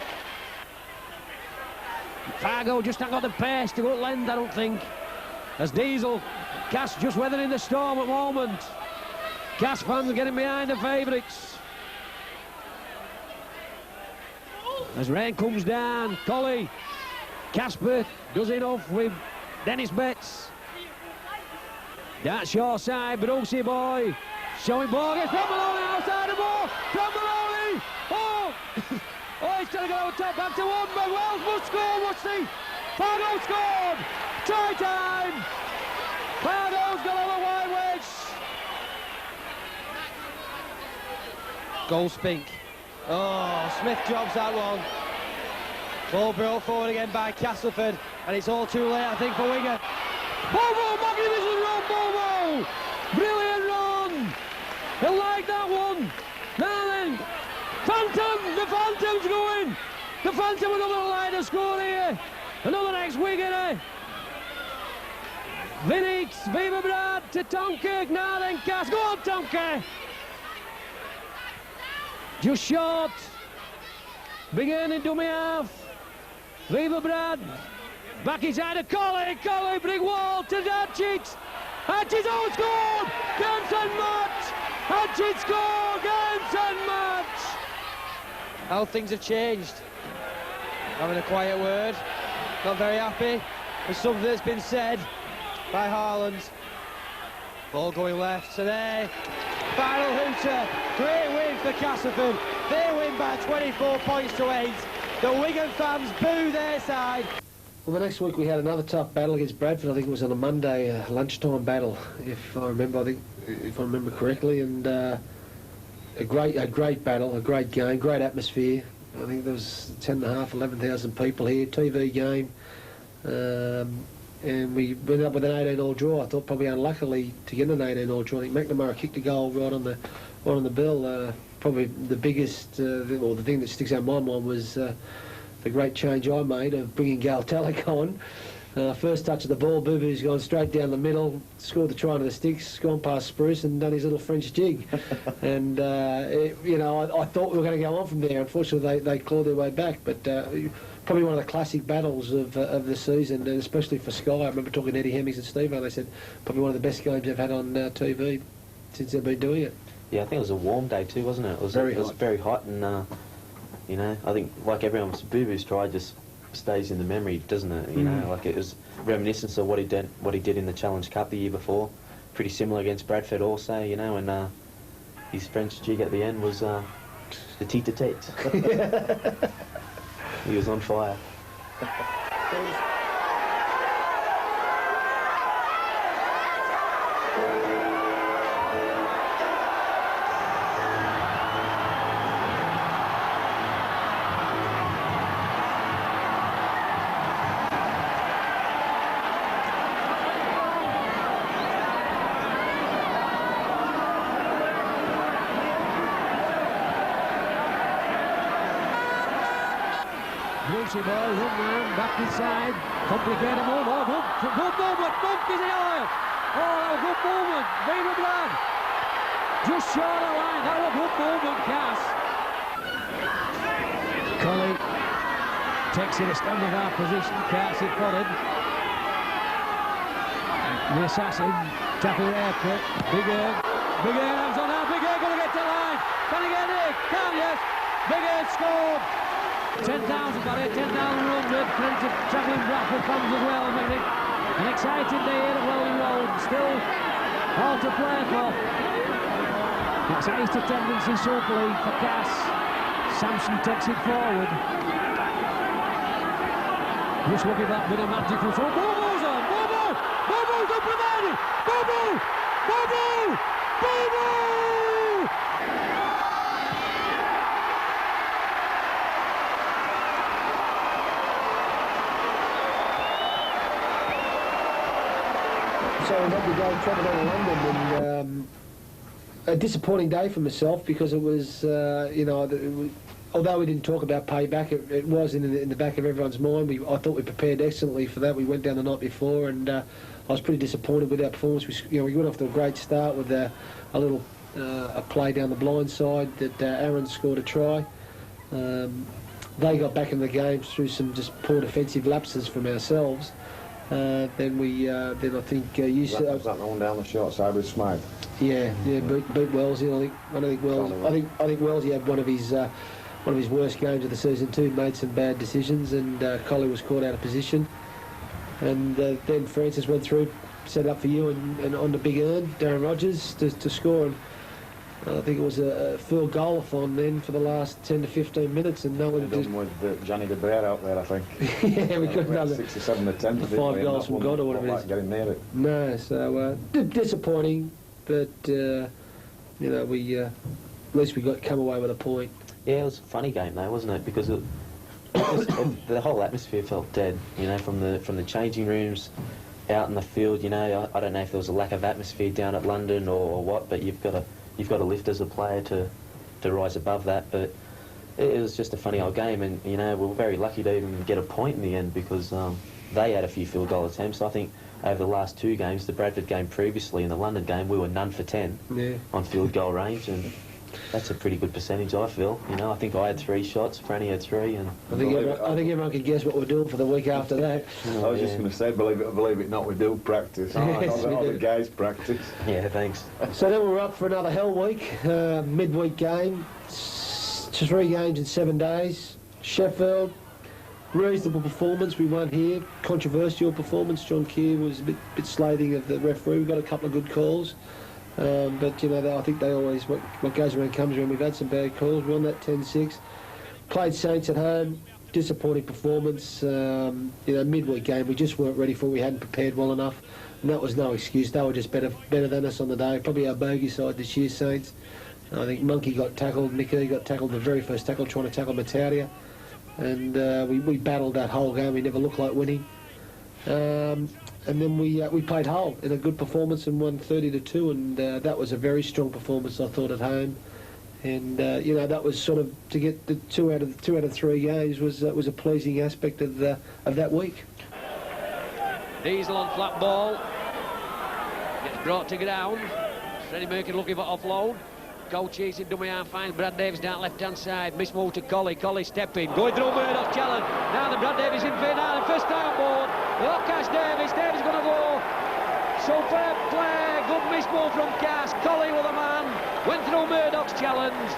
Fargo just ain't got the pace to go at length, I don't think. As Diesel, Cass just weathering the storm at the moment. Cass fans getting behind the favourites. As rain comes down, Colley, Casper does enough with Dennis Betts. That short side, Brucey Boy, showing ball, gets from Maloney outside the ball, from Maloney, oh! Oh, he's trying to get over top, back to one, but Wells must score, what's the... Fargo scored! Try time! Fargo's got over wide wedge! Goal Spink. Oh, Smith drops that one. Ball brought forward again by Castleford, and it's all too late, I think, for Wigan. Bobo, magnificent run, Bobo! Brilliant run! He'll like that one. Now then, Phantom, the Phantom's going. The Phantom with another line to score here. Another ex-Wiganer. Vinnix, Viva Brad to Tonke, now then Cass. Go on, Tonke! Just short. Big Ernie dummy half. Viva Brad. Back inside to Colley. Colley, big wall to Hatchett. Hatchett's all scored. Games and match. Hatchett scored. Games and match. How things have changed. Having a quiet word. Not very happy with something that's been said by Haaland. Ball going left today. Final hooter. Great win for Castleford. They win by 24 points to 8. The Wigan fans boo their side. Well, the next week we had another tough battle against Bradford. I think it was on a Monday, lunchtime battle, if I remember correctly, and a great battle, a great game, great atmosphere. I think there was 10,500, 11,000 people here, TV game, and we went up with an 18-all draw. I thought probably unluckily to get an 18-all draw. I think McNamara kicked a goal right on the bell. Probably the biggest, or the thing that sticks out in my mind was the great change I made of bringing Gal Talek on. First touch of the ball, Boo Boo's gone straight down the middle, scored the try into the sticks, gone past Spruce and done his little French jig. And, you know, I thought we were going to go on from there. Unfortunately, they clawed their way back. But probably one of the classic battles of the season, and especially for Sky. I remember talking to Eddie Hemmings and Steve, and they said probably one of the best games they've had on TV since they've been doing it. Yeah, I think it was a warm day too, wasn't it? It was very hot, and you know, I think like everyone's Boo Boo's try just stays in the memory, doesn't it? You know, like it was reminiscent of what he did in the Challenge Cup the year before. Pretty similar against Bradford also, you know, and his French jig at the end was the tete-a-tete. He was on fire. Lucy ball, one man, back inside, complicated move, oh, good movement, Monk is in oil. Oh, that was good movement, Viva Blood. Just short of the line, that was a good movement, Cass. Colley takes it a stand of our position, Cass it followed. The assassin, tackle the airport, Big Air hands on now, Big Air gonna get to the line. Can he get it? Can, yes. Big Air scored. 10,000 got it, 10,100, plenty of travelling Bradford fans as well, maybe. An exciting day here at Welling Road, still all to play for. That's 8 attendance in Super League for Cass. Sampson takes it forward. Just looking at that bit of magic from front. Bobo's on, Bobo's up with Eddie! Bobo! So we had to go and travel down to London, and a disappointing day for myself because it was, you know, although we didn't talk about payback, it was in the back of everyone's mind. I thought we prepared excellently for that. We went down the night before, and I was pretty disappointed with our performance. We went off to a great start with a little a play down the blind side that Aaron scored a try. They got back in the game through some just poor defensive lapses from ourselves. Then I think you said was that the one down the short side with Smythe? Yeah, beat Wellesley. I think Wellesley had one of his worst games of the season too. Made some bad decisions, and Colley was caught out of position. And then Francis went through, set up for you, and on the big earn, Darren Rogers to score. And I think it was a full goal-a-thon then for the last 10 to 15 minutes, and no one done with Johnny De Beer out there, I think. Yeah, we couldn't have 6 or 7 attempts. 5 goals from God or whatever it is. Getting near it. No, so disappointing, but you know, we at least we come away with a point. Yeah, it was a funny game though, wasn't it? Because the whole atmosphere felt dead. You know, from the changing rooms out in the field. You know, I don't know if there was a lack of atmosphere down at London or what, but you've got to lift as a player to rise above that. But it was just a funny old game, and you know, we were very lucky to even get a point in the end because they had a few field goal attempts. I think over the last 2 games, the Bradford game previously and the London game, we were none for 10 on field goal range, and that's a pretty good percentage, I feel. You know, I think I had 3 shots, Franny had 3, and I think everyone could guess what we're doing for the week after that. I was just going to say, believe it or believe it not, we do practice. Yes, all the guys practice. yeah, thanks. So then we're up for another hell week, midweek game, 3 games in 7 days. Sheffield, reasonable performance. We won here. Controversial performance. John Keir was a bit slating of the referee. We got a couple of good calls. But, you know, I think they always, what goes around comes around. We've had some bad calls. We won that 10-6. Played Saints at home. Disappointing performance. You know, midweek game we just weren't ready for. We hadn't prepared well enough. And that was no excuse. They were just better than us on the day. Probably our bogey side this year, Saints. I think Monkey got tackled. Nicky got tackled the very first tackle, trying to tackle Mataria. And we battled that whole game. We never looked like winning. And then we played Hull in a good performance and won 30-2, and that was a very strong performance, I thought, at home. And you know, that was sort of to get the 2 out of 3 games was a pleasing aspect of that week. Diesel on flat ball. Gets brought to ground. Freddie Mercury looking for offload. Goal chasing dummy half finds Brad Davis down left hand side. Miss move to Colley. Colley stepping. Going through Murdoch's challenge. Now the Brad Davis in fit. Now the first time on board. Oh, Cash Davis. Davis going to go. Superb play. Good miss move from Cash. Colley with a man. Went through Murdoch's challenge.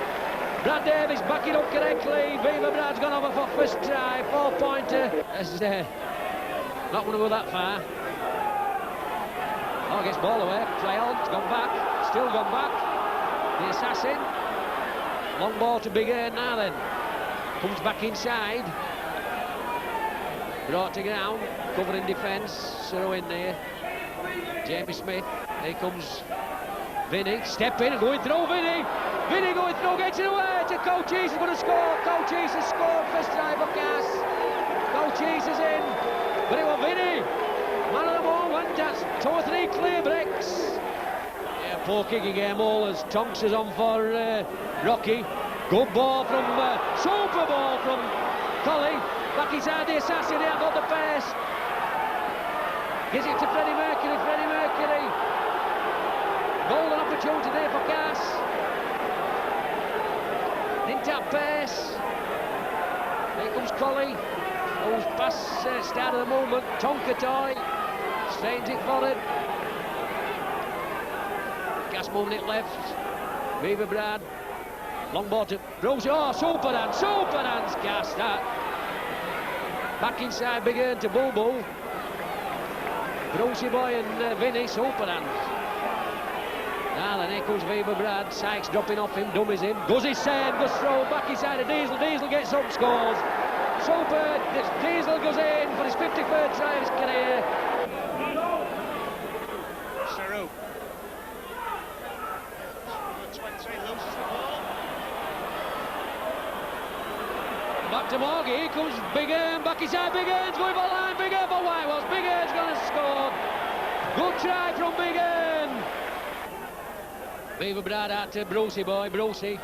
Brad Davis backing up correctly. Viva Brad's gone over for first try. 4-pointer. Not going to go that far. Oh, gets ball away. Play on. It's gone back. Still gone back. The assassin. Long ball to Big Earn now then. Comes back inside. Brought to ground. Covering defence. Surrow in there. Jamie Smith. Here comes Vinny. Step in and going through Vinny. Vinny going through. Gets it away to Cochise. He's going to score. Cochise has scored. First try for Cass. Cochise is in. But it was Vinny. Man of the moment. That's 2 or 3 clear breaks. Poor kicking game all as Tonks is on for Rocky. Good ball from super ball from Colley. Back inside the assassin. He hasn't got the pace. Gives it to Freddie Mercury. Freddie Mercury. Golden opportunity there for Cass. Didn't have pace. Here comes Colley. Who's past start of the movement. Tonka toy. Strains it forward. Cass moving it left. Viva Brad. Long ball to Bruce. Oh, super hands. Super hands, Cass. That. Back inside, Big Earn to Boo Boo. Brucey Boy and Vinny. Super hands. Now then, here comes Viva Brad. Sykes dropping off him, dummies him. Goes his same, goes through. Back inside of Diesel. Diesel gets up, scores. Super. Diesel goes in for his 53rd try of his career. Back to Morgie, here comes Big Earn, back inside, Big Earn's going for the line, Big Earn for Whitewalls, Big Earn's going to score. Good try from Big Earn. Viva Brad out to Brucey Boy, Brucey.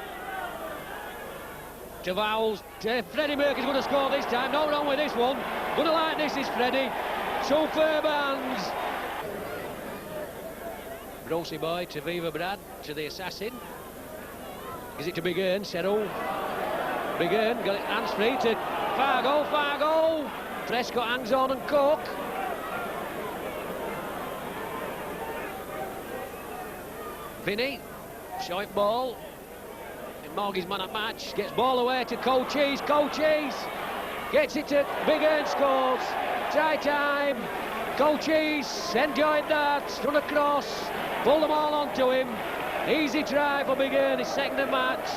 To Vowles, Freddie Mercury's going to score this time, no wrong with this one. Gonna like this is Freddie. Superb hands. Brucey Boy to Viva Brad, to the assassin. Gives it to Big Earn, Settle. Big Earn got it hands free to Fargo, Fargo. Prescott hangs on and Cook. Vinny, short ball. And Morgie's man at match. Gets ball away to Cochise, Cochise. Gets it to Big Earn, scores. Try time. Cochise enjoyed that. Run across. Pulled them all onto him. Easy try for Big Earn, his second of match.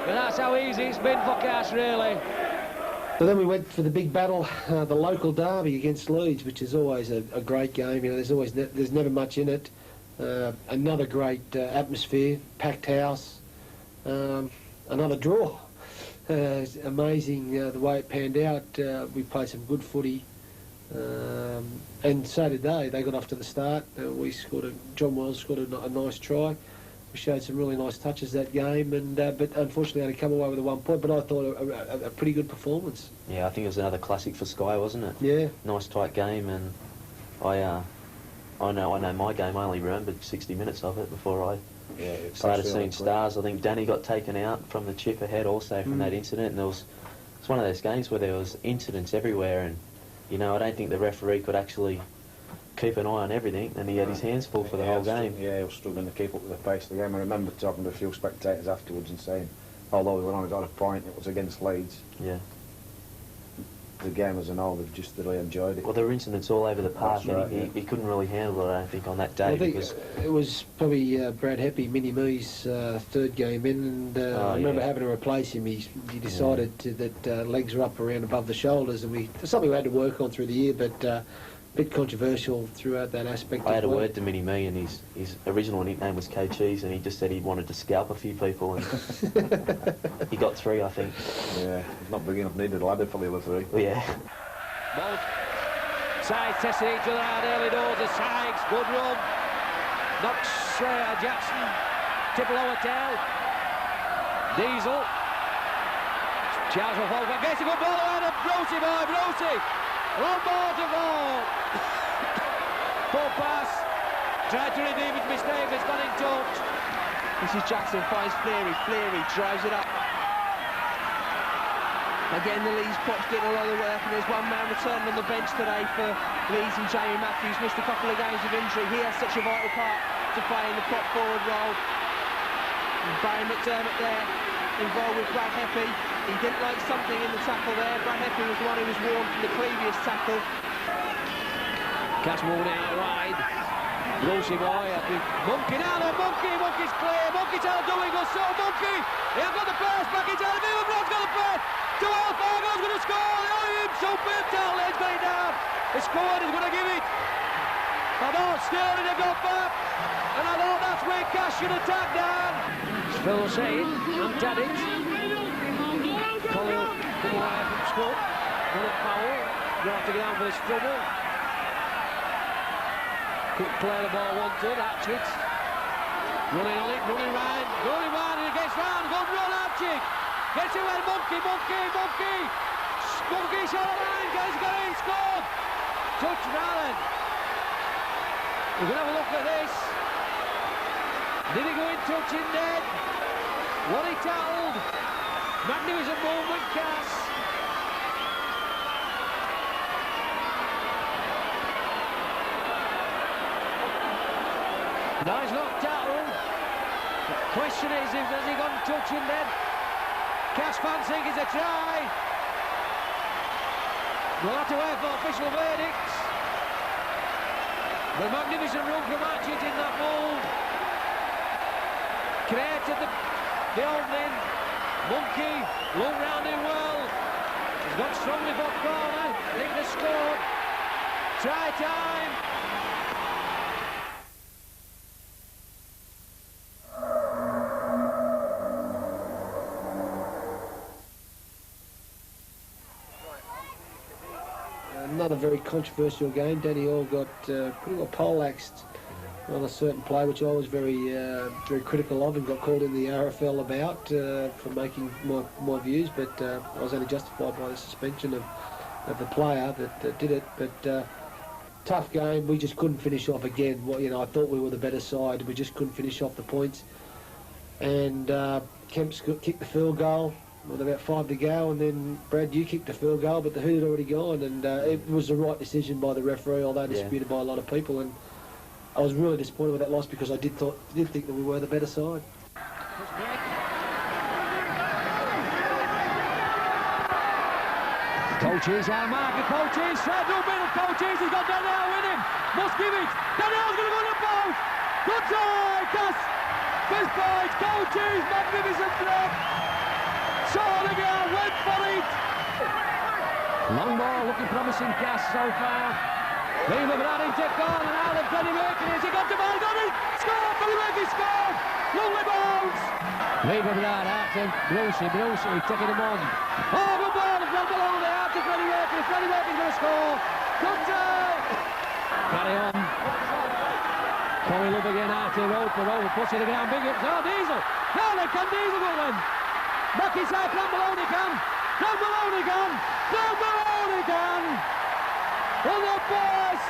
But that's how easy it's been for Cass, really. So then we went for the big battle, the local derby against Leeds, which is always a great game. You know, there's never much in it. Another great atmosphere, packed house, another draw. It's amazing the way it panned out. We played some good footy, and so did they. They got off to the start. We scored John Wells scored a nice try. We showed some really nice touches that game, and but unfortunately only come away with a 1 point. But I thought a pretty good performance. Yeah, I think it was another classic for Sky, wasn't it? Yeah. Nice tight game, and I know my game. I only remembered 60 minutes of it before I started seeing stars. I think Danny got taken out from the chip ahead also from that incident, and it's one of those games where there was incidents everywhere, and you know I don't think the referee could actually keep an eye on everything, and he had his hands full for the whole game. Yeah, he was struggling to keep up with the pace of the game. I remember talking to a few spectators afterwards and saying, although we only got a point, it was against Leeds. Yeah. The game as a whole, they've just really enjoyed it. Well, there were incidents all over the park, That's and right, he couldn't really handle it, I don't think, on that day. Because it was probably Brad Heppy, Mini Me's third game in, and I remember having to replace him. He decided that legs were up around above the shoulders, and it's something we had to work on through the year, but a bit controversial throughout that aspect. I had a word to Mini Me, and his original nickname was K-Cheese, and he just said he wanted to scalp a few people, and he got 3, I think. Yeah, he's not big enough, needed a ladder for the other 3. Well, yeah. Both sides testing each other out early doors. The Sykes, good run. Knocks Jackson, triple over tail. Diesel. Charles will fall back. Gets a good ball around of Brucey boy, Brucey. Long ball to goal. Poor pass. Tried to redeem his mistake, it's gone in touch. This is Jackson, finds Fleary. Fleary drives it up. Again, the Leeds prop's getting a lot of work, and there's one man returning on the bench today for Leeds, and Jamie Matthews missed a couple of games of injury. He has such a vital part to play in the prop forward role. And Barry McDermott there, involved with Brad Heppy. He didn't like something in the tackle there. Brad Heppy was the one who was warned from the previous tackle. Cash moving out wide. Lucy boy, I think. Monkey now, the Monkey's clear. Monkey's out doing us, so Monkey. He has got the pass back into the field. Broad's got the pass. Fargo's going to score. Super Talent's got it down. He scored, he's going to give it. I thought Sterling had got back, and I thought that's where Cash should attack down. Phil saying, I'm at it. Colin come away from Scott. Philip Powell, you have to get down for this trouble. Quick play the ball wanted, Hatchett. Running on it, running round, and he gets round, goes run Hatchett. Gets away, Monkey. Monkey shot the line, guys, got in, scored. Touch Rallen. We're going to have a look at this. Did he go in touch indeed? What he tackled. Magnificent movement, Cass. No, he's not tackled. The question is, has he gone touch indeed? Cass fancying is a try. We'll have to wait for official verdicts. The magnificent run from Hatchett in that move created the opening. Monkey looked round him well. He's got strongly for corner. I think they scored. Try time. Not a very controversial game. Danny Orr got pretty well poleaxed on a certain play, which I was very critical of, and got called in the RFL about for making my views, but I was only justified by the suspension of the player that did it. But tough game. We just couldn't finish off again. I thought we were the better side. We just couldn't finish off the points. And Kemp's kicked the field goal with about 5 to go, and then Brad, you kicked the field goal, but the hood had already gone, and it was the right decision by the referee, although disputed by a lot of people. And I was really disappointed with that loss, because I did think that we were the better side. Coaches, our marker, Coaches, no middle, Coaches, he's got Daniel with him, must give it, Daniel's going to go to the post, good try, Cass, first point, Coaches, magnificent block, saw the girl, went for it. Long ball, looking promising, Cass so far. Beaver Brad into corner, now the Freddie Mercury, he got the ball, got it, scored, Freddie Mercury scored, lovely balls. Beaver Brad out to Brucey, taking him on. Oh, good ball from Maloney out to Freddie Mercury, Freddie Mercury's going to score. Good try. Carry on. Corey Love again out to Roper puts it down, big hits, oh, Diesel. Now they can, Diesel will win. Back inside, Frank Maloney can. On the boss!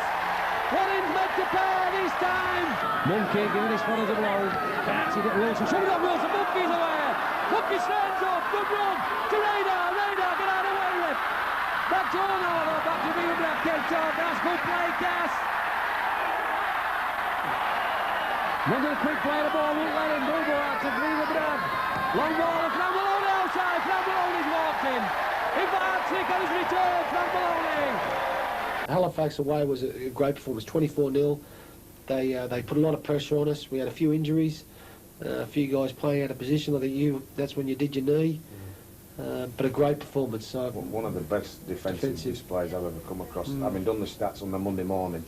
What is meant to pay this time? Monkey giving his foot as a blow. Can't see that Wilson. Shove it up Wilson. Monkey's away. Monkey stands up. Good run to Radar. Get out of the way with it. Back to O'Neill. Back to Beaver Brad. That's good play, Cass. Wanted a quick play. The ball won't let him. Bulbo out to Beaver Brad. Long ball. Frank Maloney outside. Frank Maloney's walked in. In fact, Slick on his return. Frank Maloney. Halifax away was a great performance, 24-0. They put a lot of pressure on us. We had a few injuries, a few guys playing out of position. I think that's when you did your knee. But a great performance. So one of the best defensive displays I've ever come across. Having done the stats on the Monday morning,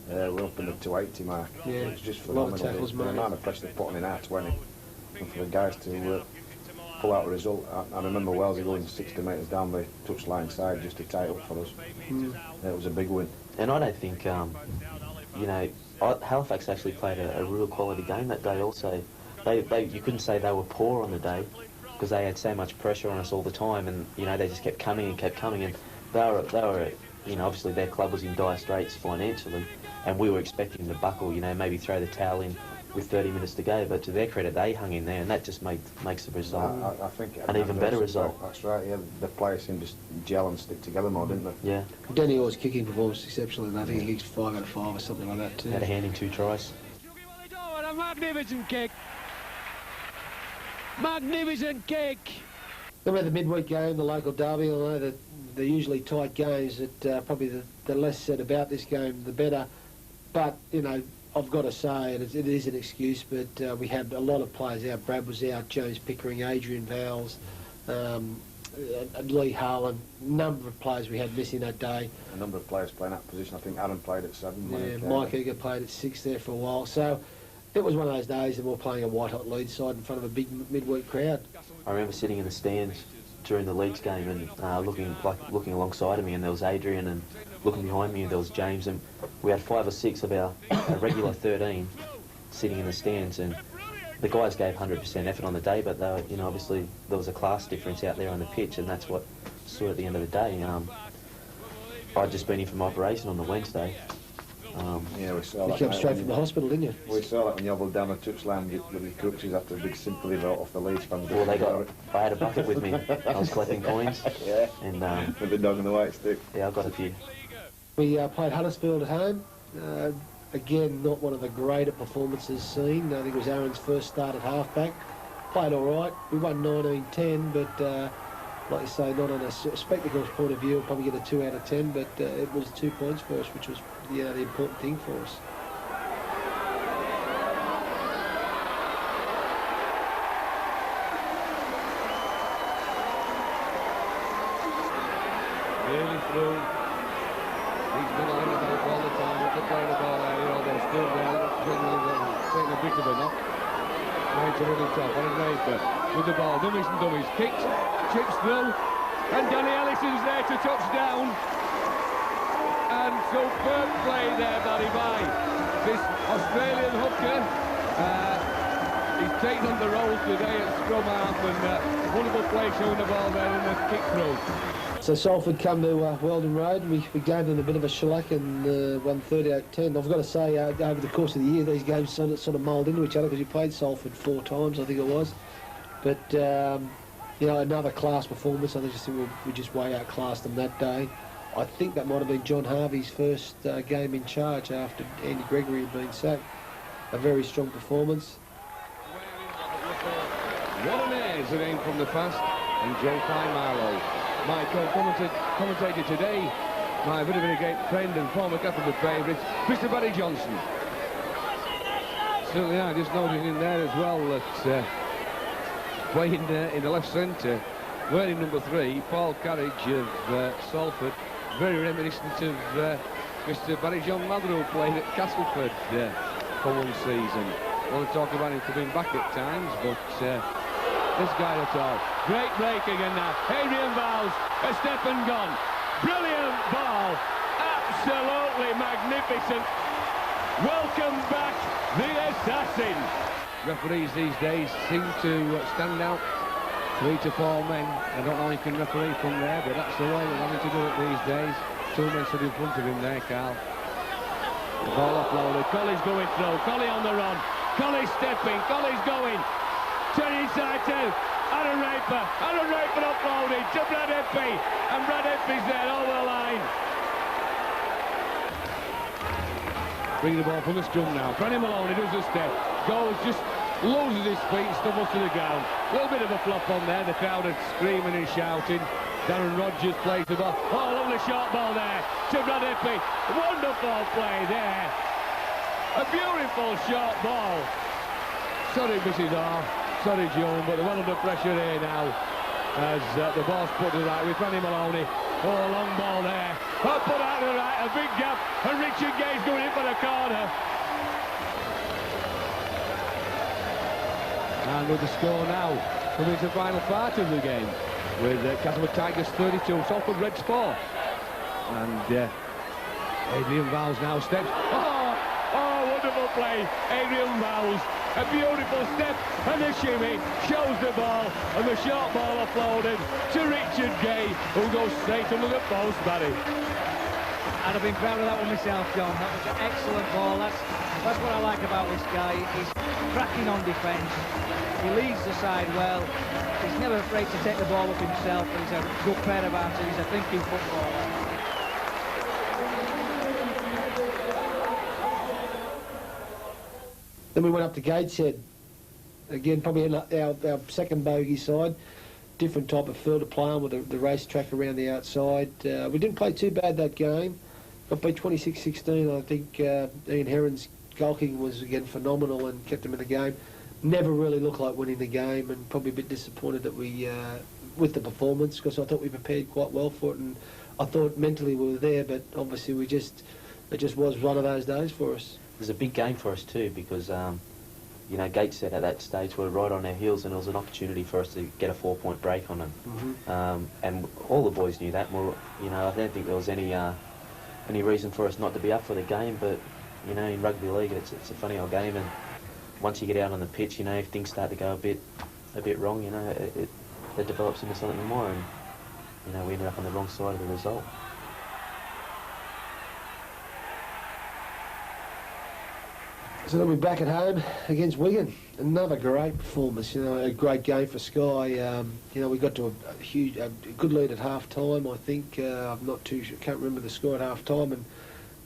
we're up in the 280 mark. Yeah, it's just phenomenal. Tackles, the amount of pressure they're putting in our 20, and for the guys to pull out a result. I remember Wellesley going 60 metres down the touchline side just to tie it up for us. It was a big win. And I don't think, Halifax actually played a real quality game that day also. You couldn't say they were poor on the day, because they had so much pressure on us all the time, and they just kept coming, and they were you know, obviously their club was in dire straits financially, and we were expecting them to buckle, you know, maybe throw the towel in with 30 minutes to go, but to their credit, they hung in there, and that just makes the result I think an even better result. That's right, yeah. The players seemed to gel and stick together more, didn't they? Yeah. Danny Orr's kicking performance exceptional, and I think he kicked 5 out of 5 or something like that too. Had a hand in 2 tries. A magnificent kick. Magnificent kick. Then we had the midweek game, the local derby. I know that they're usually tight games. That probably the less said about this game, the better. But you know, I've got to say it is an excuse. But we had a lot of players out. Brad was out, James Pickering, Adrian Vowles, Lee Harlan. Number of players we had missing that day. A number of players playing that position. I think Aaron played at 7. Yeah, Mike Eager played at 6 there for a while. So it was one of those days that we were playing a white-hot Leeds side in front of a big midweek crowd. I remember sitting in the stands during the Leeds game and looking alongside of me, and there was Adrian, and looking behind me, and there was James, and we had 5 or 6 of our regular 13 sitting in the stands, and the guys gave 100% effort on the day, but they were, you know, obviously there was a class difference out there on the pitch, and that's what saw at the end of the day. I'd just been in from operation on the Wednesday. Yeah, we saw You that. came straight from the hospital, didn't you? We saw that when you hobbled down the touchline with the crutches after a big sympathy vote off the Leeds fans. Well, I had a bucket with me. I was collecting coins. Yeah. And with the dog and the white stick. yeah, I got a few. We played Huddersfield at home. Again, not one of the greater performances seen. I think it was Aaron's first start at halfback. Played all right. We won 19-10, but like you say, not on a spectacles point of view, we'll probably get a 2 out of 10, but it was 2 points for us, which was the important thing for us. Nearly through. He's been on about all the time. They're playing the ball area, they're still there. Taking a bit of a knock. Right to the top. On a Raper with the ball. Dummies and dummies. Kicked. Chips through. And Danny Ellison's there to touch down. And superb play there, Barry, by this Australian hooker. He's taken on the rolls today at scrum half, and wonderful play showing the ball there in the kick through. So Salford come to Weldon Road. We gave them a bit of a shellac and won 38-10. I've got to say, over the course of the year, these games sort of mould into each other, because we played Salford 4 times, I think it was. But, you know, another class performance. I just think we just way outclassed them that day. I think that might have been John Harvey's first game in charge after Andy Gregory had been sacked. A very strong performance. What an air is it aimed from the fast, and Joe Marlowe. My co-commentator today, my bit of a great friend and former captain of favourites, Mr. Barry Johnson. So yeah, just noticed in there as well that playing in the left centre, wearing number 3, Paul Carriage of Salford, very reminiscent of Mr. Barry John Mather, who played at Castleford for one season. I want to talk about him coming back at times, but this guy at all. Great break again now. Adrian Vowles, a step and gone. Brilliant ball. Absolutely magnificent. Welcome back, the assassin. Referees these days seem to stand out. 3 to 4 men. I don't know if you can referee from there, but that's the way they're having to do it these days. 2 men stood in front of him there, Carl. The ball offloaded. Colley's going through. Colley on the run. Colley stepping. Colley's going. Turn inside to Aaron Raper. Aaron Raper offloaded to Brad Eppey. And Brad Eppey's there over the line. Bring the ball from the scrum now. Brennan Maloney does a step. Goes, just loses his feet, stumbles to the ground. A little bit of a flop on there. The crowd are screaming and shouting. Darren Rogers plays the ball. Oh, lovely short ball there to Brad Eppey. Wonderful play there. A beautiful short ball. Sorry, Mrs. R. Sorry, Joan, but they're well under pressure here now as the ball's put to the right with Brennan Maloney. Oh, long ball there. Oh, put out to the right, a big gap, and Richard Gay's going in for the corner. And with the score now, coming to the final part of the game, with Castleford Tigers 32, Salford Reds 4. And Adrian Vowles now steps. Oh, wonderful play, Adrian Vowles. A beautiful step and a shimmy, shows the ball, and the short ball offloaded to Richard Gay, who goes straight under the post, Barry. I'd have been proud of that one myself, John. That was an excellent ball. That's what I like about this guy. He's cracking on defence. He leads the side well. He's never afraid to take the ball up himself, and he's a good pair of hands. He's a thinking footballer. Then we went up to Gateshead. Again, probably our second bogey side. Different type of field to play on with the racetrack around the outside. We didn't play too bad that game. Got beat 26-16. I think Ian Heron's goal kicking was again phenomenal and kept him in the game. Never really looked like winning the game, and probably a bit disappointed that we with the performance, because I thought we prepared quite well for it, and I thought mentally we were there, but obviously it just was one of those days for us. It was a big game for us too, because you know, Gateshead at that stage were right on our heels, and it was an opportunity for us to get a 4-point break on them. Mm-hmm. And all the boys knew that. You know, I don't think there was any reason for us not to be up for the game. But you know, in rugby league, it's a funny old game, and once you get out on the pitch, you know, if things start to go a bit wrong, you know, it develops into something more, and you know, we ended up on the wrong side of the result. So then we're back at home against Wigan. Another great performance, you know, a great game for Sky. You know, we got to a good lead at half-time, I think. I'm not too sure, can't remember the score at half-time, and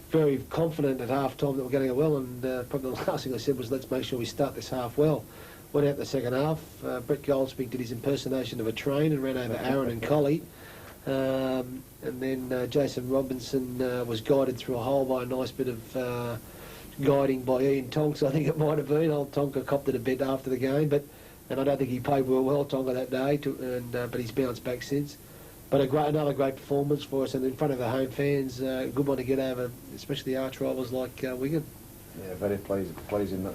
very confident at half-time that we're going to go well, and probably the last thing I said was, let's make sure we start this half well. Went out the second half. Brett Goldspeak did his impersonation of a train and ran over Aaron and Collie. And then Jason Robinson was guided through a hole by a nice bit of guiding by Ian Tonks, I think it might have been. Old Tonka copped it a bit after the game, and I don't think he played well Tonka that day, but he's bounced back since. But another great performance for us, and in front of the home fans, a good one to get over, especially the arch rivals like Wigan. Yeah, very pleasing.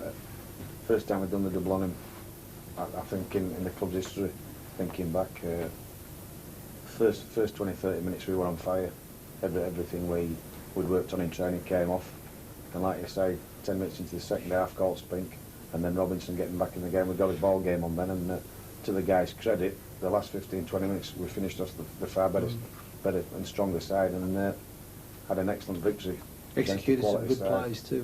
First time we've done the double on him, I think, in the club's history. Thinking back, first 20-30 minutes we were on fire. Everything we'd worked on in training came off. And like you say, 10 minutes into the second half, Goldspeak, and then Robinson getting back in the game. We got his ball game on then, and to the guys' credit, the last 15-20 minutes we finished us the far better and stronger side, and had an excellent victory. Executed some good plays too.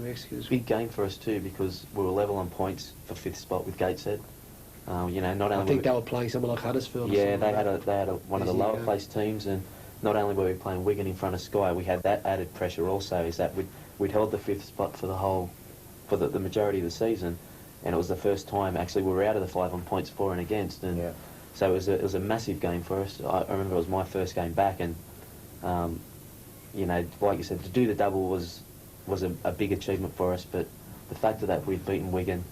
Big game for us too, because we were level on points for 5th spot with Gateshead. You know, not only I think they were playing someone like Huddersfield. Yeah, they had one of the lower placed teams, and not only were we playing Wigan in front of Sky, we had that added pressure also, is that we'd held the 5th spot for the majority of the season, and it was the first time actually we were out of the 5 on points for and against, and so it was a massive game for us. I remember it was my first game back, and you know, like you said, to do the double was a big achievement for us. But the fact that we'd beaten Wigan,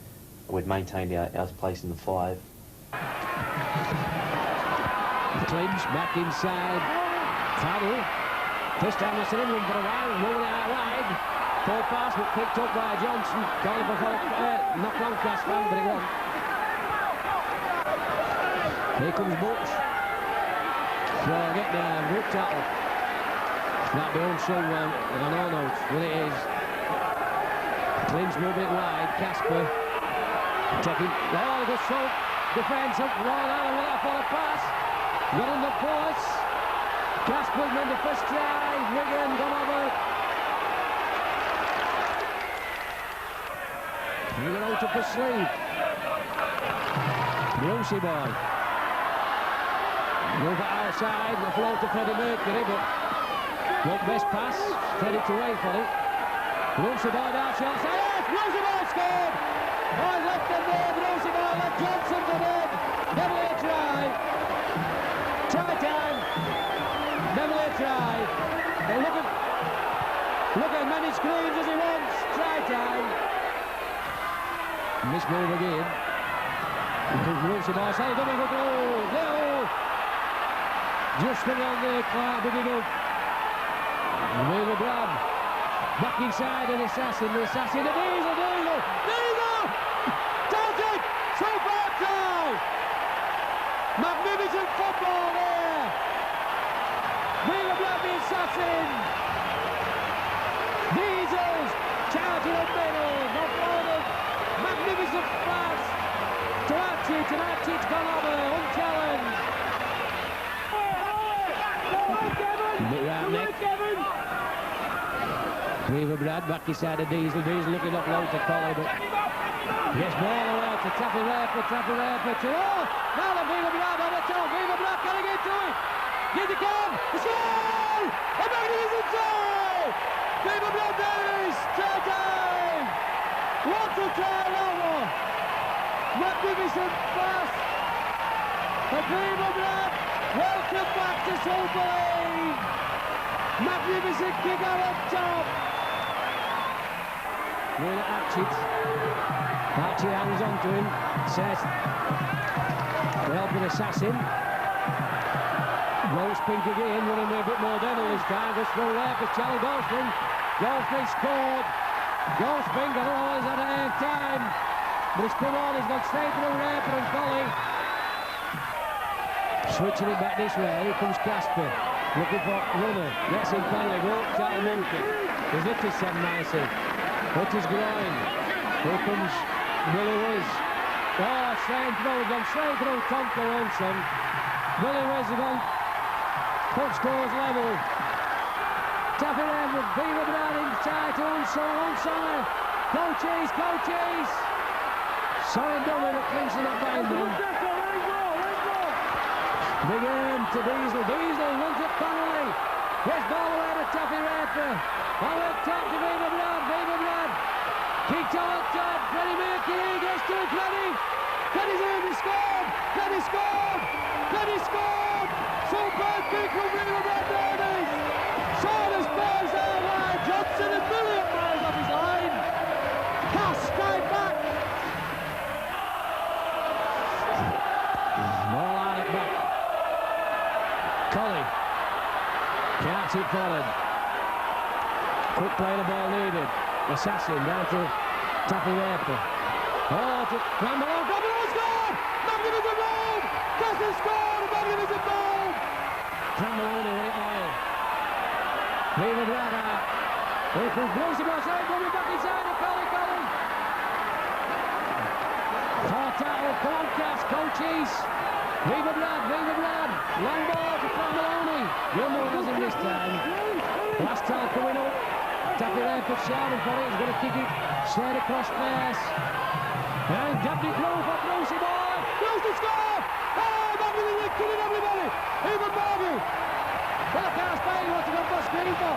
we'd maintained our place in the 5. Clinch back inside. Taddle. First time I've seen him run for a while, moving out wide. Full pass, but picked up by Johnson. Calling for knock on Castleford, but it won't. Here comes Butch. So get down, good tackle. That'll be unsung one, and I don't know what it is. Clinch move it wide, Casper. Taking, good stroke. Defence up, Royal Allen with that for a pass. Got on the post. Casper made the first try. Wigan gone over. Wigan out up his sleeve. Brucey boy. Move it outside. The flow to Freddie Mercury, but not best pass. Freddie to wait for it. Brucey boy down shot. Yes! Brucey boy scored! Oh, left him there. Brucey boy left Johnson for dead. Nearly a try. Try time. Nearly a try. Look at many screens as he wants. Try time. Miss move again. Brucey boy say double for goal. Just around there, Clark big enough. Wheeler Brad. Back inside and Assassin, the Diesel! Celtic! Super try! Magnificent football there! Wheeler Brad, the Assassin! Diesels charging up middle, not forward. magnificent pass to Archie, and Archie's gone over, unchallenged. Bit round neck. Weaver Brad back inside of Diesel. Diesel looking up low to Collie, but gets ball away to Taffy Raper to... Oh! Now the Weaver Brad on the top. Weaver Brad getting into it. Get the goal! It's goal! A magnificent save! Weaver Brad Davies, straight time! What a try over! Magnificent pass! And Weaver Brad, welcome back to Super League! Magnificent kick out on top! Wheeler Archie. Archie hangs on to him, says, the helping assassin. Rolls Pink again, running with a bit more devil this time. Goes through there for Charlie Goldsmith. Goldsmith scored. Goldsmith got all his had a half time. But it's come on, he's gone straight through Raper and Collie. Switching it back this way, here comes Casper. Looking for runner. Gets him finally, goes out of monkey. He's lifted some nicely. Hit his groin. Here comes Willie Wiz. Oh, straight through, gone straight through Tonka Wilson. Willie Wiz has gone. Put scores level. Tapping in with Beaver Brad inside to onside. Coaches. Sorry, Dummy, but Clinton not behind them. Big end to Diesel. Diesel runs it finally. Gets ball away to Taffy Raper. Ball up top to Beaver Brad. Kicked out top. Freddie Mercury gets to it. Freddie's in. He scored. Freddie scored. Super kick from Beaver Brad Davies. Saunders balls out wide. Johnson a million miles off his line. Pass straight back. Ball on it back. Collie. Can't hit forward. Quick play the ball needed. Assassin down to Taffy Raper. Oh, to Campbell scored! Magnificent goal! Castle scored! Magnificent goal! Campbell only hit it oil. Beaver Brad out. Here comes Brucey Bossay coming back inside to Collie. Four tackle, Comcast, coaches. Beaver Brad. Long ball to Campbell. Yumbo has him this time. Last time coming up. Taffy Raper shouting for it, he's going to kick it straight across face. And grabbed it through for Brucey boy. Bruce to score! Oh, Magnificent killing everybody! Even Morgan! Well, I can't spare you what to go for screen for.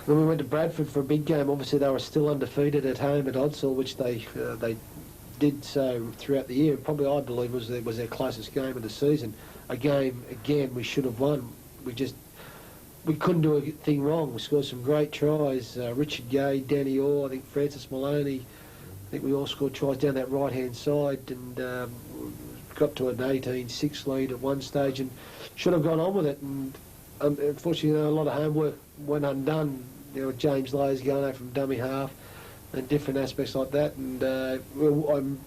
When we went to Bradford for a big game, obviously they were still undefeated at home at Odsall, which they did so throughout the year. Probably, I believe, was their closest game of the season. A game, again, we should have won. We couldn't do a thing wrong. We scored some great tries. Richard Gay, Danny Orr, I think Francis Maloney. I think we all scored tries down that right-hand side and got to an 18-6 lead at one stage and should have gone on with it. And unfortunately, a lot of homework went undone. James Layers going out from dummy half and different aspects like that. And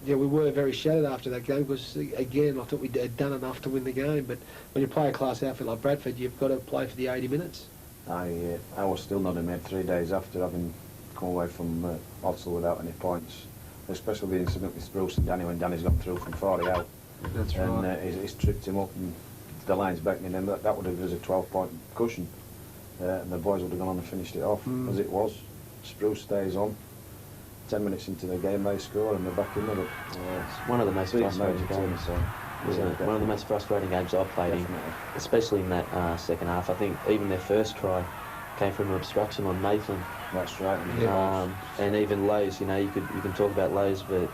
we were very shattered after that game because, again, I thought we had done enough to win the game. But when you play a class outfit like Bradford, you've got to play for the 80 minutes. I was still not in there 3 days after having come away from Odsall without any points, especially the incident with Bruce and Danny when Danny's gone through from 40 out. That's right. And he's tripped him up and the line's beckoning him. That would have been a 12-point cushion. And the boys would have gone on and finished it off. As it was, Spruce stays on. 10 minutes into the game they score and they're back in with it. It's one of the most frustrating games. One of the most frustrating games I've played in, especially in that second half. I think even their first try came from an obstruction on Maitland. That's right. And even Lowe's, you can talk about Lowe's, but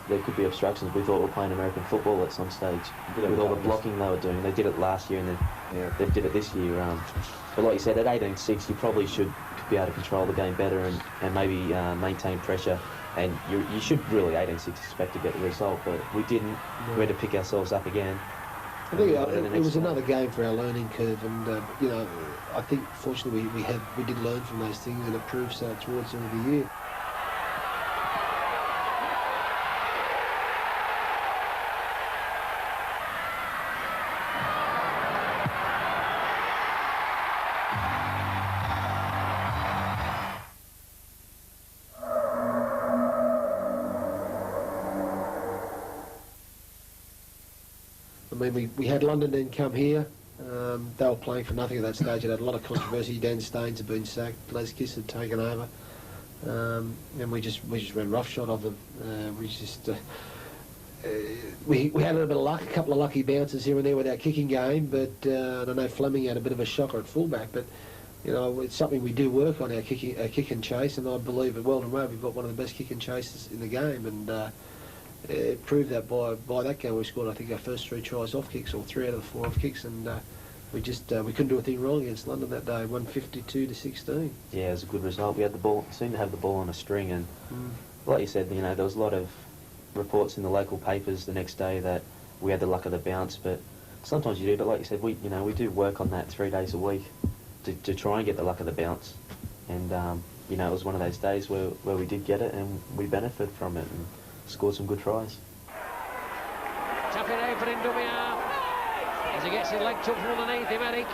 there could be obstructions. We thought we were playing American football at some stage with all the blocking they were doing. They did it last year and they did it this year. But like you said, at 18-6, you probably should be able to control the game better and maybe maintain pressure. And you should really 18-6 expect to get the result, but we didn't. We had to pick ourselves up again. I think it was another game for our learning curve, and I think fortunately we did learn from those things and it proved so towards the end of the year. mean, we had London then come here. They were playing for nothing at that stage. It had a lot of controversy. Dan Staines had been sacked. Les Kiss had taken over. And we just ran roughshod of them. We had a little bit of luck, a couple of lucky bounces here and there with our kicking game, but I know Fleming had a bit of a shocker at fullback, but you know, it's something we do work on, our kick and chase, and I believe at Weldon Road we've got one of the best kick and chases in the game, and it proved that by that game we scored, I think, our first 3 tries off kicks, or 3 out of the 4 off kicks, and we couldn't do a thing wrong against London that day, 152-16. Yeah, it was a good result. We had the ball, seemed to have the ball on a string, and like you said, you know, there was a lot of reports in the local papers the next day that we had the luck of the bounce, but sometimes you do, but like you said, we do work on that 3 days a week to try and get the luck of the bounce, and you know, it was one of those days where we did get it and we benefited from it and scored some good tries. Tapping over in dummy half as he gets his leg tucked from underneath him, Eric.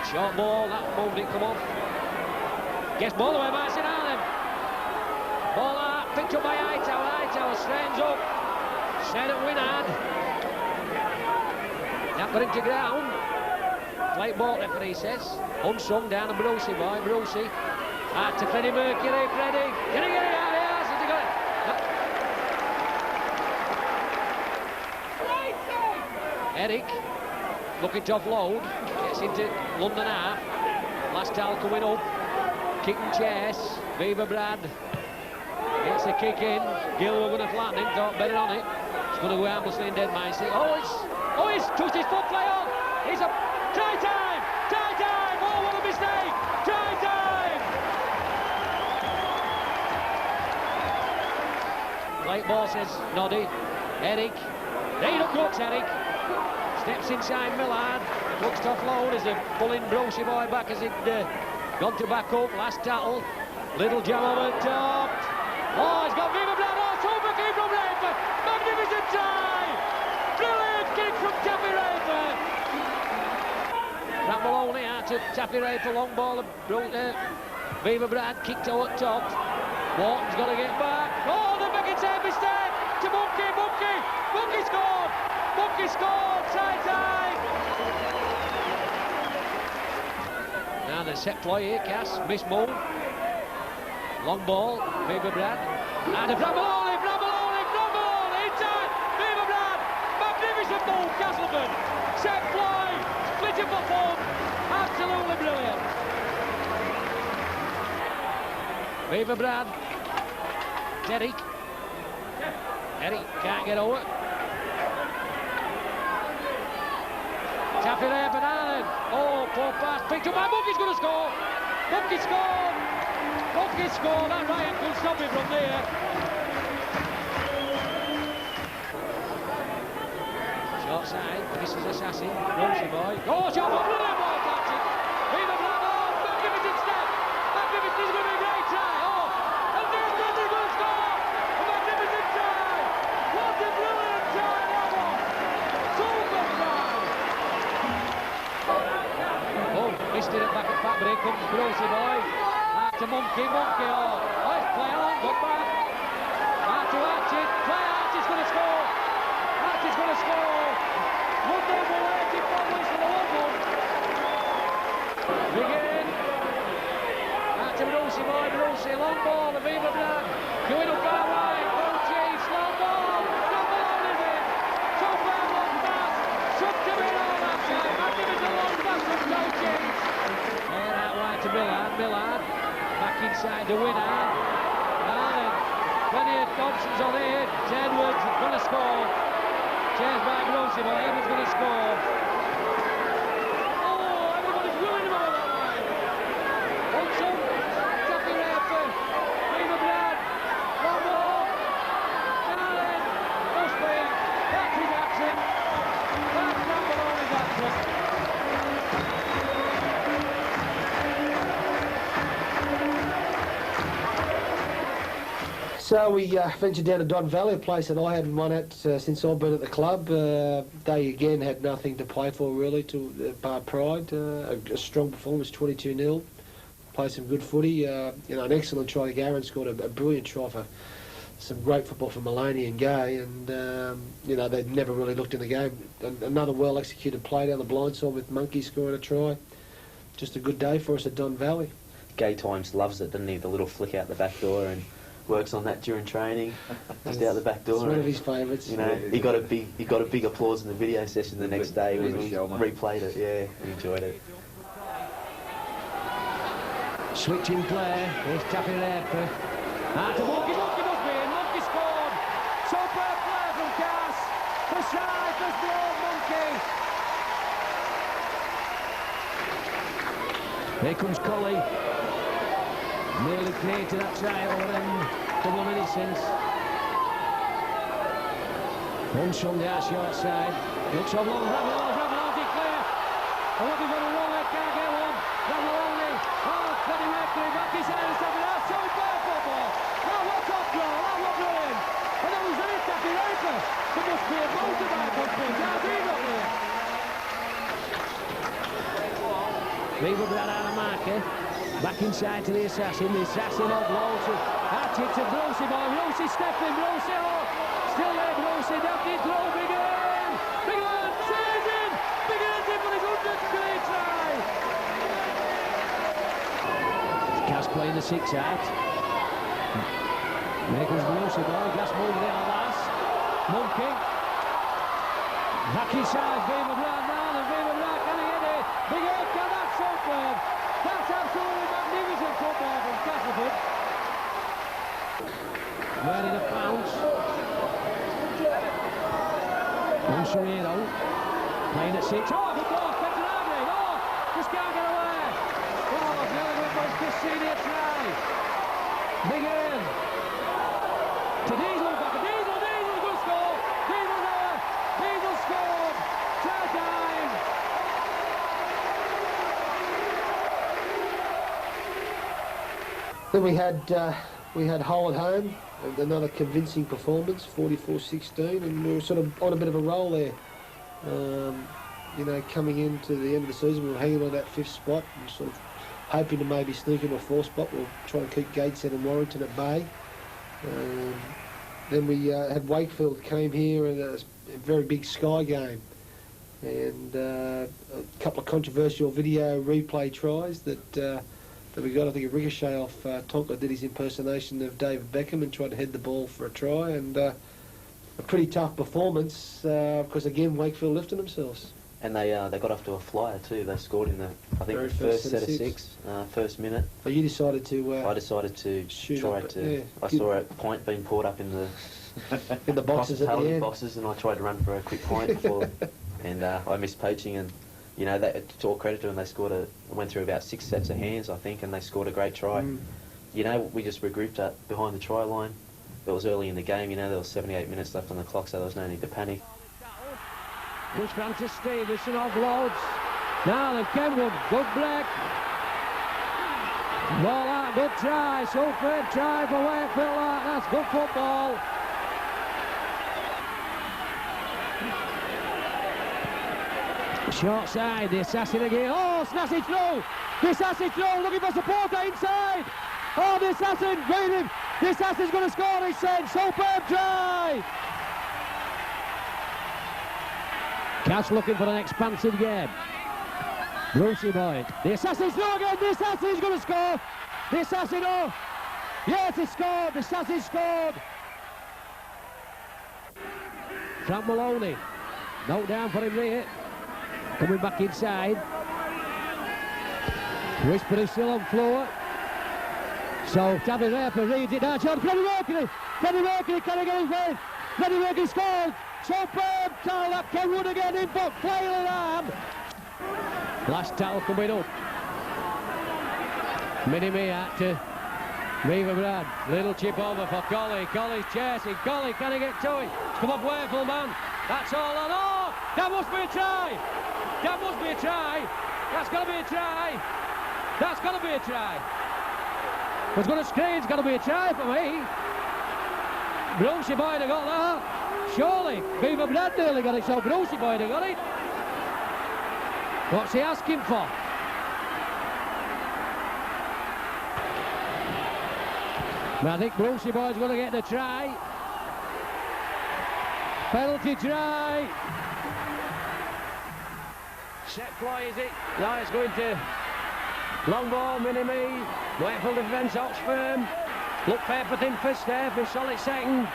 Short ball, that move didn't come off. Gets ball away, Martin Allen. Ball out. Picked up by Hightower strains up. Set at Winard. That put him to ground. Late ball, referee says. Unsung down to Brucey boy. Brucey. Out to Freddie Mercury. Freddie. Can he get it out? Yes, has he got it? Eric. Looking to offload. Gets into London half. Last towel coming up. Kick and chase. Viva Brad. Gets the kick in. Gill were going to flatten him. Thought better on it. It's going to go harmlessly in dead mind. He's touched his foot play on. He's a try time. Try time. Oh, what a mistake. Try time. Late ball says Noddy. Eric. There up looks Eric. Steps inside Millard. Looks to offload as they're pulling Brucey boy back as he'd gone to back up. Last tackle. Little jam over the top. Oh, he's got Viva Brad. Oh, super kick from Rayford. Magnificent try. Brilliant kick from Taffy Rayford. Ramboloni out to Taffy Rayford. Long ball. Viva Brad kicked out at top. Wharton's got to get back. Oh, the McIntyre mistake to Monkey. Monkey scored. Monkey scored. Try time. Now the set play here, Cass. Miss move. Long ball, Viva Brad. And a Bramboloni, in time, Viva Brad. Magnificent move, Castleford. Set fly, split him for fun. Absolutely brilliant. Viva Brad. Derek. Eric can't get over. Taffy there, Allen. Oh, poor pass. Picked up by Monkey's going to score. Monkey scored. Monkey scored. That Ryan could stop him from there. Short side. This is Assassin. Rosy boy. Oh, shot. Brilliant ball, captain. Viva Bravo. Magnificent step. Magnificent. He's going to be a great try. Oh, and there's Bradley going to score. A magnificent try. What a brilliant try that was. Super try. Oh, missed it at back at back, but here comes Rosy boy. To Monkey, oh, let's play on, got back. Out to Archie, Archie's going to score. Archie's going to score. Wonderful waiting for the long one. Begin. Out to Brucey, long ball, the Viva Brad. Going up far right, Cheese, long ball. Number is in. So far, long pass. Shook to it all that time. Magnificent long pass from Cheese. There out wide to Millard. Back inside the winner. Allen. Plenty of options on here. Edwards going to score. Chased by Brucey, but Edwards going to score. Oh, everybody's willing about that line. Also, Taffy Rayford. Viva Brad. One more. Allen. Must be. That's his action. That's Ramboloni's action. So we ventured down to Don Valley, a place that I hadn't won at since I've been at the club. They again had nothing to play for really, to bar pride. A strong performance, 22-0. Played some good footy. An excellent try. Garron scored a brilliant try some great football from Maloney and Gay, and you know, they'd never really looked in the game. Another well executed play down the blind side with Monkey scoring a try. Just a good day for us at Don Valley. Gay Times loves it, doesn't he? The little flick out the back door, and works on that during training, just out the back door. It's one of his favourites. You know, he got a big applause in the video session the next day when we replayed it. Yeah, he enjoyed it. Switching play, here's Taffy Raper. To Monkey must be in, Monkey scored! Superb play from Cass! First try, first the old Monkey! Here comes Colley. Nearly created that try over him a couple of minutes since. Hunts on the short side. Looks on long, Ravelon's clear. I'm looking for the wrong leg, can't get one. Ravelonly. Oh, Freddie Mercury back his head and stuff. That's so bad football. Oh, what's up, Joe? That was brilliant. I know he's in Taffy Raper. There must be a motorbike company. How's he got there? Weaver Brad out of marker. Back inside to the assassin offloads it. That's it to Brucey boy. Brucey stepping, Brucey off. Still there, Brucey. Daphne throw, big in. Big in, saves in. Big in for his 100th great try. Cass playing the 6 out. There comes Brucey boy. Gas moving in at last. Monkey. Back inside, Weaver Brad now. And Weaver Brad can he hit it? Big in, can that superb. That's absolutely magnificent football from Castleford. Ready to pounce. Monserino playing at 6. Oh, good ball, Petronagri. Oh, just can't get away. Oh, nearly went for his fifth senior try. Big in. To Diesel, back to Diesel, good score. Diesel there. Diesel scored. Try time. Then we had Hull at home, and another convincing performance, 44-16, and we were sort of on a bit of a roll there. You know, coming into the end of the season, we were hanging on that 5th spot and sort of hoping to maybe sneak into a 4th spot. We'll try and keep Gateshead and Warrington at bay. Then we had Wakefield came here in a very big Sky game, and a couple of controversial video replay tries that we got. I think a ricochet off Tonka did his impersonation of David Beckham and tried to head the ball for a try, and a pretty tough performance because again Wakefield lifted themselves. And they got off to a flyer too. They scored in the first set of 6, first minute. But you decided to. I decided to try to. Yeah, I saw a pint being poured up in the in the boxes at the end. Boxes, and I tried to run for a quick pint before, and I missed poaching. And you know, to all credit to them, they scored went through about 6 sets of hands, I think, and they scored a great try. You know, we just regrouped up behind the try line. It was early in the game. You know, there was 78 minutes left on the clock, so there was no need to panic. Push round to Stevenson, offloads. Now the Kenwood, good break. Ball out, good try. Superb try for Wakefield. That's good football. Short side, the assassin again. Oh, snazzy through. The assassin through, looking for supporter inside. Oh, the assassin, beat him. The assassin's going to score, he said. Superb try. Cass looking for an expansive game. Brucey boy. The assassin's through again. The assassin's going to score. The assassin, oh. Yes, he scored. The assassin scored. Frank Maloney. Knocked down for him here. Coming back inside. Whisper is still on floor. So Taffy Raper reads it down. Freddie Mercury. Freddie Mercury, can he get his way? Freddie Mercury scored. Superb tackle that Kenwood again in, but flailing arm. Last tackle coming up. Minnie-me to Weaver Brad. Little chip over for Colley. Colley's chasing. Colley, can he get to it? Come up, Wakefield, man. That's all on. Oh, that must be a try. That must be a try. That's got to be a try. That's got to be a try. What's going to screen? It's got to be a try for me. Brucey boy got that. Surely, Weaver Brad nearly got it, so Brucey boy got it. What's he asking for? But I think Brucey boy's going to get the try. Penalty try. Set fly, is it? Now it's going to long ball, mini-me. Wakefield defence, Oxford. Look fair for thin fist there for solid second.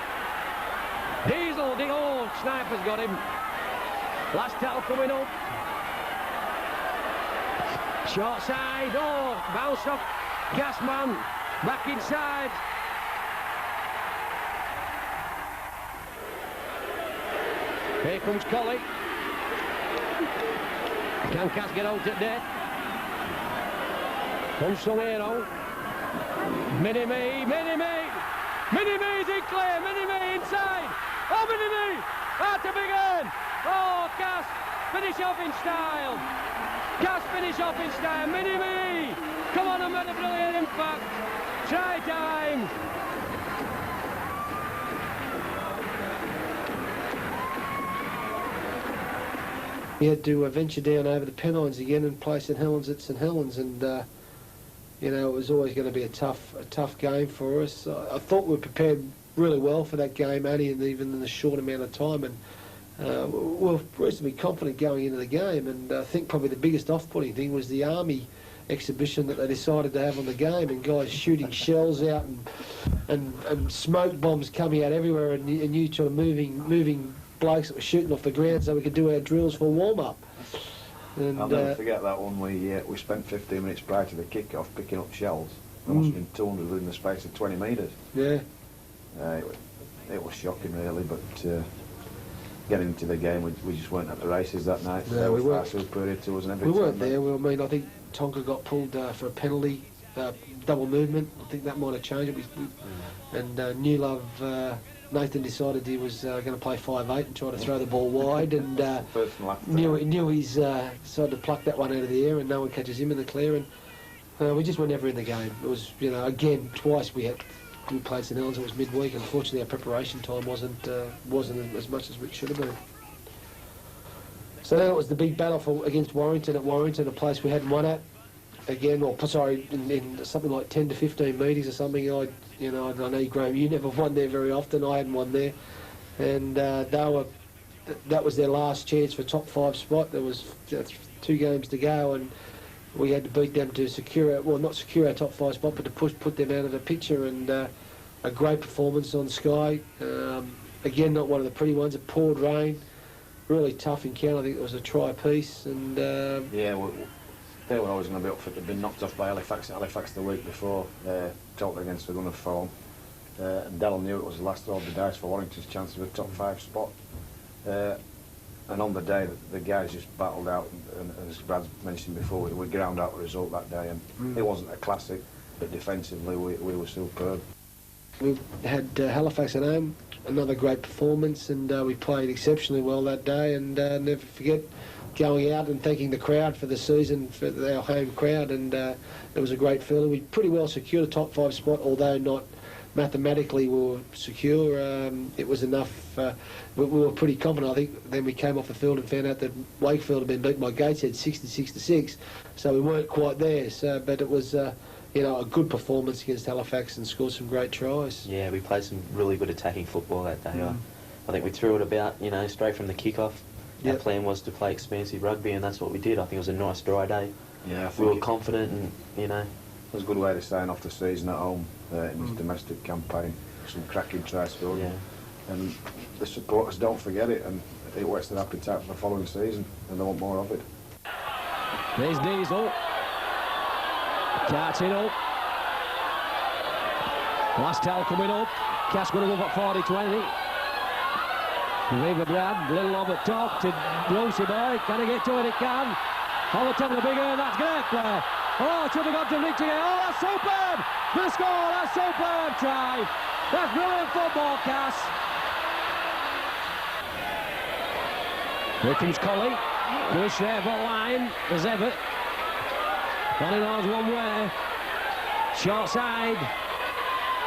Diesel, the old sniper's got him. Last tackle coming up. Short side, oh, bounce off Gasman. Back inside. Here comes Colley. Can Cass get out at death? Comes Solero. Mini-me, mini-me. Mini-me's in clear, mini-me inside. Oh, mini-me. Out to begin. Oh, Cass, finish off in style. Cass, finish off in style. Mini-me. Come on and make a brilliant impact. Try time. We had to venture down over the Pennines again and play St Helens at St Helens, and you know, it was always going to be a tough game for us. I thought we were prepared really well for that game, only even in the short amount of time, and we were reasonably confident going into the game. And I think probably the biggest off-putting thing was the Army exhibition that they decided to have on the game, and guys shooting shells out and smoke bombs coming out everywhere, and you sort of moving blokes that were shooting off the ground so we could do our drills for warm-up. And I'll never forget that one. We spent 15 minutes prior to the kick-off picking up shells. There must have been 200 in the space of 20 metres. Yeah. It was shocking, really, but getting into the game, we just weren't at the races that night. No, we weren't. Far superior to us, and every We weren't time there. Well, I mean, I think Tonka got pulled for a penalty, double movement. I think that might have changed it. And New Love, Nathan decided he was going to play 5'8" and try to throw the ball wide, and knew he's decided to pluck that one out of the air, and no one catches him in the clear, and we just were never in the game. It was, you know, again, twice we played St Helens. It was midweek. Unfortunately, our preparation time wasn't as much as it should have been. So then it was the big battle against Warrington at Warrington, a place we hadn't won at. Again, or sorry, in something like 10 to 15 meetings or something. I know, Graham, you never won there very often. I hadn't won there, and that was their last chance for top 5 spot. There was 2 games to go, and we had to beat them to secure, not secure our top 5 spot, but to put them out of the picture. And a great performance on Sky. Again, not one of the pretty ones. It poured rain. Really tough encounter. I think it was a try piece, and yeah. They were always going to be up for it. They'd been knocked off by Halifax the week before, totally against the run of form. And Dell knew it was the last throw of the dice for Warrington's chance of a top 5 spot. And on the day, the guys just battled out, and as Brad mentioned before, we ground out the result that day, and it wasn't a classic, but defensively we were superb. We had Halifax at home, another great performance, and we played exceptionally well that day, and never forget going out and thanking the crowd for the season, for our home crowd, and it was a great feeling. We pretty well secured a top 5 spot, although not mathematically we were secure. It was enough. We were pretty confident. I think then we came off the field and found out that Wakefield had been beaten by Gateshead 66-6, so we weren't quite there. But it was a good performance against Halifax and scored some great tries. Yeah, we played some really good attacking football that day. I think we threw it about, straight from the kick-off. Our plan was to play expansive rugby, and that's what we did. I think it was a nice dry day. Yeah, we were confident, and it was a good way to sign off the season at home in this domestic campaign. Some cracking tries scored, and the supporters don't forget it, and it whets their appetite for the following season, and they want more of it. There's Diesel. Darts it up. Last towel coming up. Cass going to go for 40-20. Viva Brad, little over top to Brucey boy. Can he get to it? He can. On the top of the big air, that's great play. Oh, it should have got to Rick again. Oh, that's superb. The score, that's superb try. That's brilliant football, Cass. Here comes Colley. Push there for line as ever. Running on one way. Short side.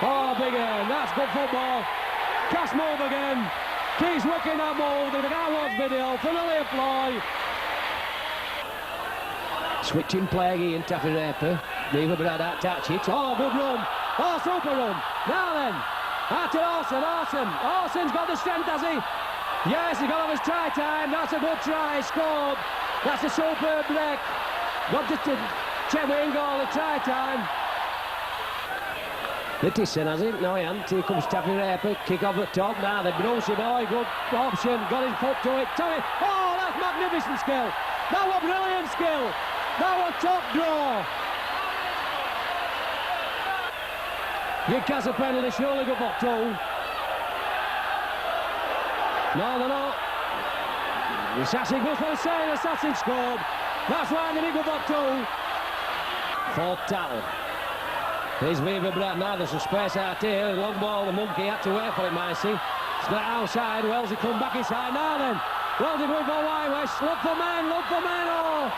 Oh, big air. That's good football. Cass move again. Keeps working that move. The guy wants video. Familiar fly. Switching play again, Taffy Raper. Viva Brad out touch it. Oh, good run. Oh, super run. Now then, out to Orson. Orson's got the strength, has he? Yes, he got off his try time. That's a good try. Scored. That's a superb break. Got just to check with goal the try time. Littison has it? No, he hasn't. Here comes Taffy Raper. Kick off the top. Now the Brucey boy. Good option. Got his foot to it. Tommy. Oh, that's magnificent skill. That was brilliant skill. That was top draw. Newcastle penalty, surely good for 2. No, they're not. Assassin goes for the save. Assassin scored. That's why they didn't go for 2. Fourth tackle. Here's Weaver Brad. Now there's some space out here. Long ball, the monkey had to wait for it, Micey. It's got outside. Wellesley come back inside. Now then. Wellesley going for wide west. Look for man. Oh.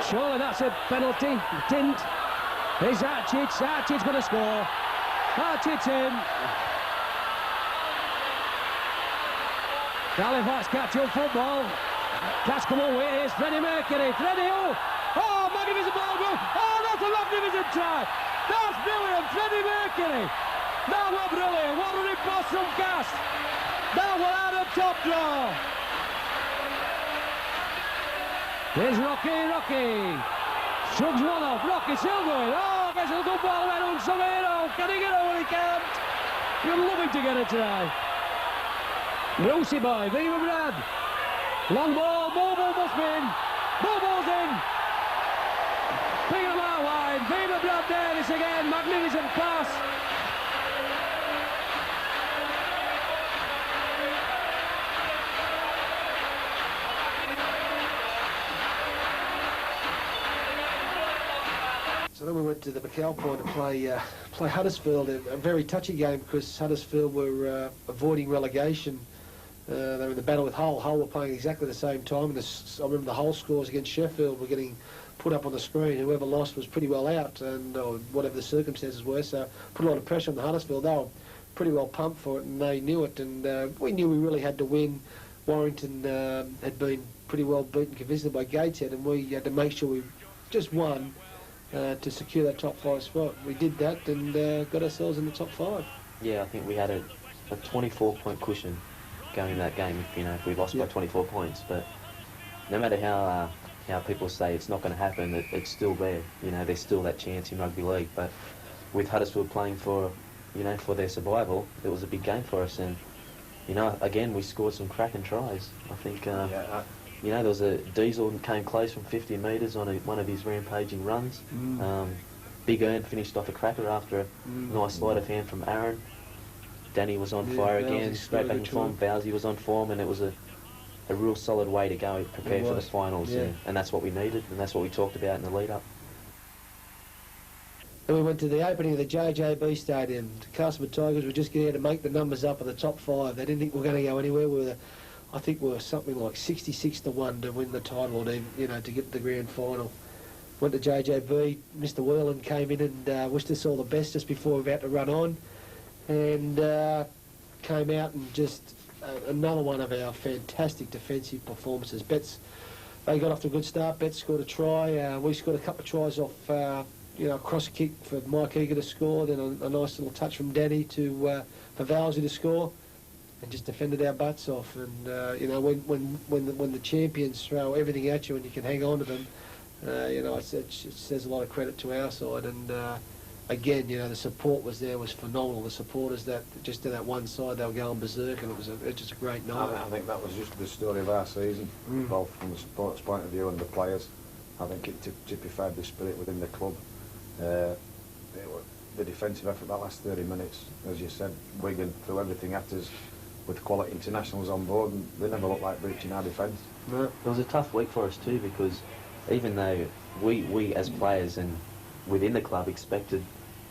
Surely that's a penalty. Didn't. Here's Archich. Archich going to score. Archich in. Halifax catch up football. Cash come away. Here's Freddie Mercury. Freddie, oh, magnificent ball. Oh, that's a magnificent try. That's brilliant. Freddie Mercury. That was brilliant. What an impossible cast. That was out of top draw. Here's Rocky. Shrugs one off. Rocky still going. Oh, gets a good ball right on Savino. Can he get over? He can't. You're loving to get it today. Brucey boy, Viva Brad. Long ball, Bobo must be in. Bobo's in. Picking him out wide. Viva Brad there. This again. Magnificent pass. So then we went to the McCall Point to play Huddersfield, a very touchy game because Huddersfield were avoiding relegation. They were in the battle with Hull. Hull were playing exactly the same time. And I remember the Hull scores against Sheffield were getting put up on the screen. Whoever lost was pretty well out, and whatever the circumstances were. So put a lot of pressure on the Huddersfield. They were pretty well pumped for it, and they knew it. And we knew we really had to win. Warrington had been pretty well beaten convincingly by Gateshead, and we had to make sure we just won to secure that top 5 spot. We did that and got ourselves in the top 5. Yeah, I think we had a 24-point cushion going in that game, if we lost by 24 points. But no matter how people say it's not going to happen, it's still there. There's still that chance in rugby league. But with Huddersfield playing for their survival, it was a big game for us. And, again, we scored some cracking tries. I think, there was a Diesel came close from 50 metres on one of his rampaging runs. Big Ern finished off a cracker after a nice sleight of hand from Aaron. Danny was on fire again, straight back in form. Bowsy was on form, and it was a real solid way to go, prepare for the finals. Yeah. And that's what we needed, and that's what we talked about in the lead-up. Then we went to the opening of the JJB Stadium. The Castleford Tigers were just getting to make the numbers up of the top 5. They didn't think we were going to go anywhere. I think we were something like 66-1 to win the title, to get to the grand final. Went to JJB. Mr. Whelan came in and wished us all the best just before we were about to run on, and came out and just another one of our fantastic defensive performances. They got off to a good start. Betts scored a try. We scored a couple of tries off, cross kick for Mike Eager to score. Then a nice little touch from Danny for Valsey to score, and just defended our butts off. And when the champions throw everything at you and you can hang on to them, it says a lot of credit to our side. And again, the support was phenomenal. The supporters that just to that one side, they were going berserk, and it was just a great night. I think that was just the story of our season, both from the supporters' point of view and the players. I think it typified the spirit within the club. The defensive effort that last 30 minutes, as you said, Wigan threw everything at us with quality internationals on board, and they never looked like breaching our defence. No. It was a tough week for us too, because even though we as players and within the club expected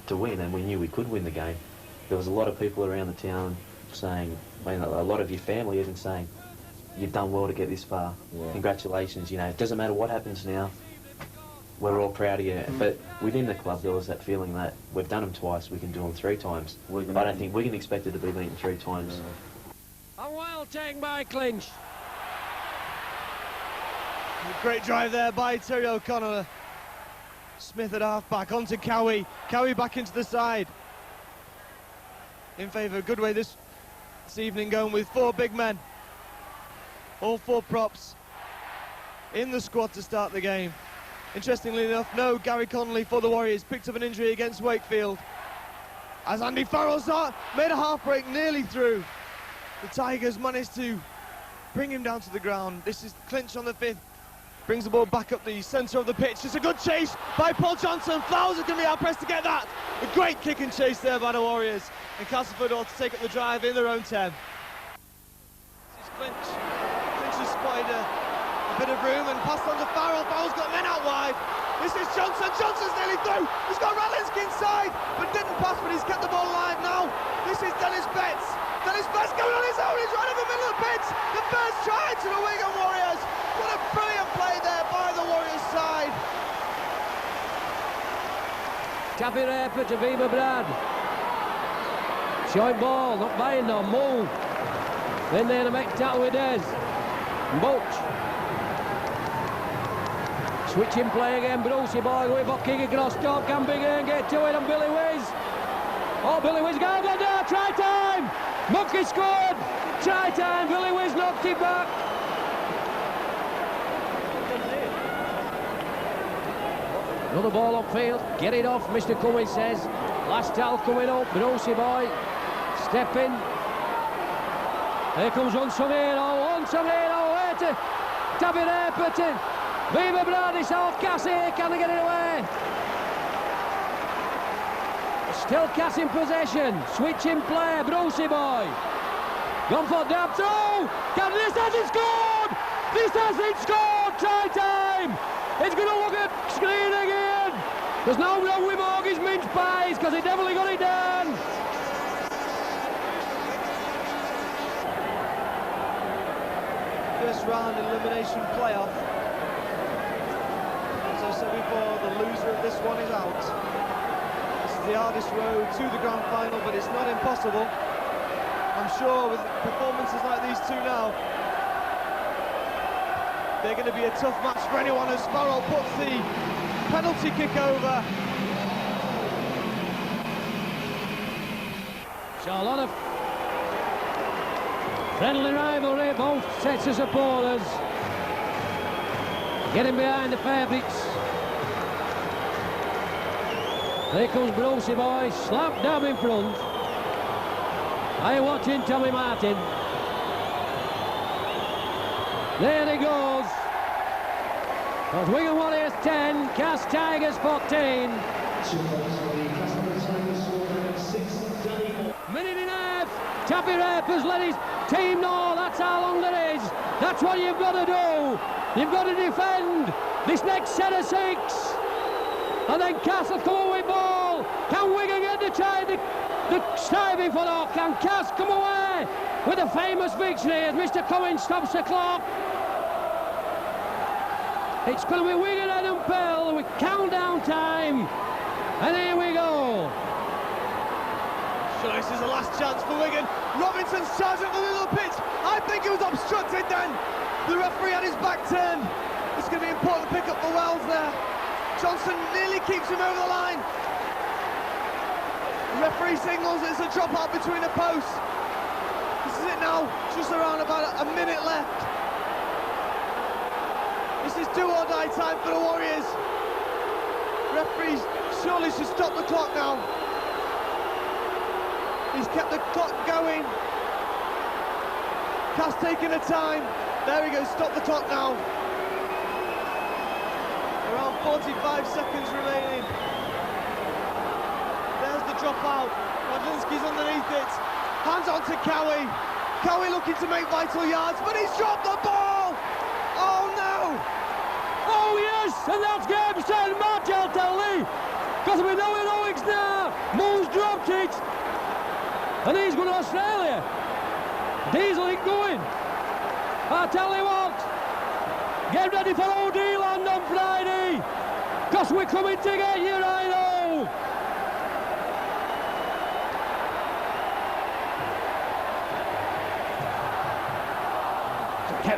to win, and we knew we could win the game, there was a lot of people around the town saying, a lot of your family even saying, you've done well to get this far. Yeah. Congratulations, it doesn't matter what happens now, we're all proud of you. But within the club there was that feeling that we've done them twice, we can do them 3 times. I don't think Wigan expected to be beaten 3 times. Yeah. A wild take by Clinch. Great drive there by Terry O'Connor. Smith at half-back, on to Cowie. Cowie back into the side. In favour of Goodway this evening, going with 4 big men. All 4 props in the squad to start the game. Interestingly enough, no Gary Connolly for the Warriors. Picked up an injury against Wakefield. As Andy Farrell's made a half-break nearly through. The Tigers managed to bring him down to the ground. This is clinch on the 5th. Brings the ball back up the centre of the pitch. It's a good chase by Paul Johnson. Flowers are going to be out-pressed to get that. A great kick and chase there by the Warriors. And Castleford ought to take up the drive in their own 10. This is Clinch. Clinch has spotted a bit of room and passed on to Farrell. Farrell's got men out wide. This is Johnson. Johnson's nearly through. He's got Radlinski inside, but didn't pass, but he's kept the ball alive now. This is Dennis Betts. Dennis Betts going on his own. He's right in the middle of the pitch. The first try to the Wigan Warriors. What a brilliant play there by the Warriors side. Tappy Raper to Viva Brad. Short ball, not buying no move. Then they make tackle with Des. Butch. Switching play again, Brucey boy going back, kick across top, can Big Ian get to it, and Billy Wiz. Oh, Billy Wiz got it there, try time! Mucky scored, try time, Billy Wiz knocked it back. Another ball upfield, get it off, Mr. Cummins says. Last towel coming up, Brucey boy, stepping. Here comes Unsamino, where to David Aperton. Viva Brad, it's all Cassie, can they get it away? Still Cass in possession, switching play, Brucey boy. Gone for dab throw, this hasn't scored! This hasn't scored, try time! It's going to look at screen again! There's no wrong with Morgan's mince pies, because he definitely got it down! First round elimination playoff. As I said before, the loser of this one is out. This is the hardest road to the grand final, but it's not impossible. I'm sure with performances like these two now, they're going to be a tough match for anyone as Farrell puts the penalty kick over. So a lot of friendly rivalry, both sets of supporters getting behind the favourites. Here comes Brucey boy, slap down in front. Are you watching Tommy Martin? There he goes. Because Wigan Warriors 10, Cass Tigers 14. Minute and a half. Tappy Raper's let his team know that's how long there is. That's what you've got to do. You've got to defend this next set of 6. And then Cass will come away ball. Can Wigan get the striving for that? Can Cass come away with a famous victory as Mr. Cummins stops the clock? It's going to be Wigan and Pell with countdown time. And here we go. So this is the last chance for Wigan. Robinson's charging the little pitch. I think it was obstructed then. The referee had his back turned. It's going to be important to pick up for Wells there. Johnson nearly keeps him over the line. The referee signals it's a dropout between the posts. This is it now, just around about a minute left. This is do or die time for the Warriors. Referees surely should stop the clock now. He's kept the clock going. Cass taking the time. There we go, stop the clock now. Around 45 seconds remaining. There's the dropout. Radlinski's underneath it. Hands on to Cowie. Cowie looking to make vital yards, but he's dropped the ball! Oh no! Oh yes, and that's game set, match, I'll tell Lee. Because we know in Owings now. Moose dropped it. And he's going to Australia. Diesel ain't going. I'll tell you what. Get ready for OD land on Friday. Because we're coming to get you, I know.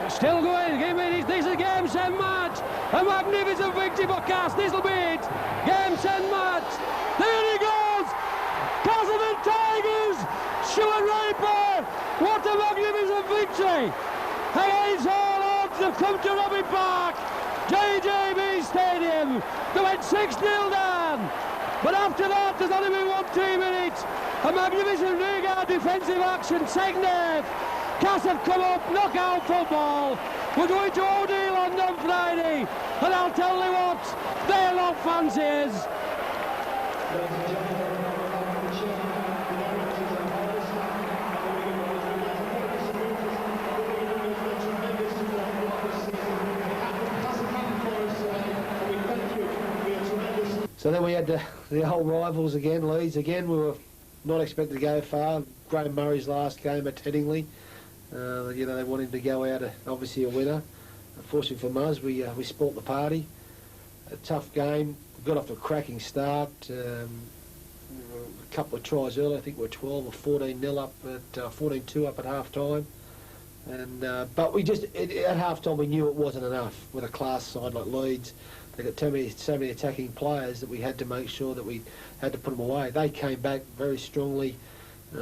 Still going. This is a game set match. A magnificent victory for Castleford. Game set match. There he goes. Castleford Tigers. Stuart Raper. What a magnificent victory. Against all odds, they've come to Robbie Park. JJB Stadium. They went 6-0 down. But after that, there's only been 1-2 minutes. A magnificent regard defensive action. Second half. Cass have come up, knockout football. We're going to O'Neill on Friday, and I'll tell you what, they're not fanciers. So then we had the old rivals again, Leeds again. We were not expected to go far. Graham Murray's last game at Headingley. You know, they wanted to go out, obviously a winner. Unfortunately for us, we spoilt the party. A tough game. We got off to a cracking start. A couple of tries early. I think we were 12 or 14-0 up at 14-2 up at half time. And but we just at half time we knew it wasn't enough with a class side like Leeds. They got so many attacking players that we had to make sure that we had to put them away. They came back very strongly.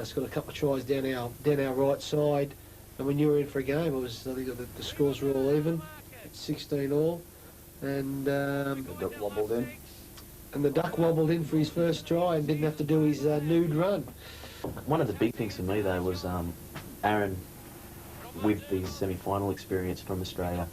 Scored a couple of tries down our right side. And we knew we were in for a game. It was, I think the scores were all even, 16 all, and The duck wobbled in. And the duck wobbled in for his first try and didn't have to do his nude run. One of the big things for me though was Aaron, with the semi-final experience from Australia.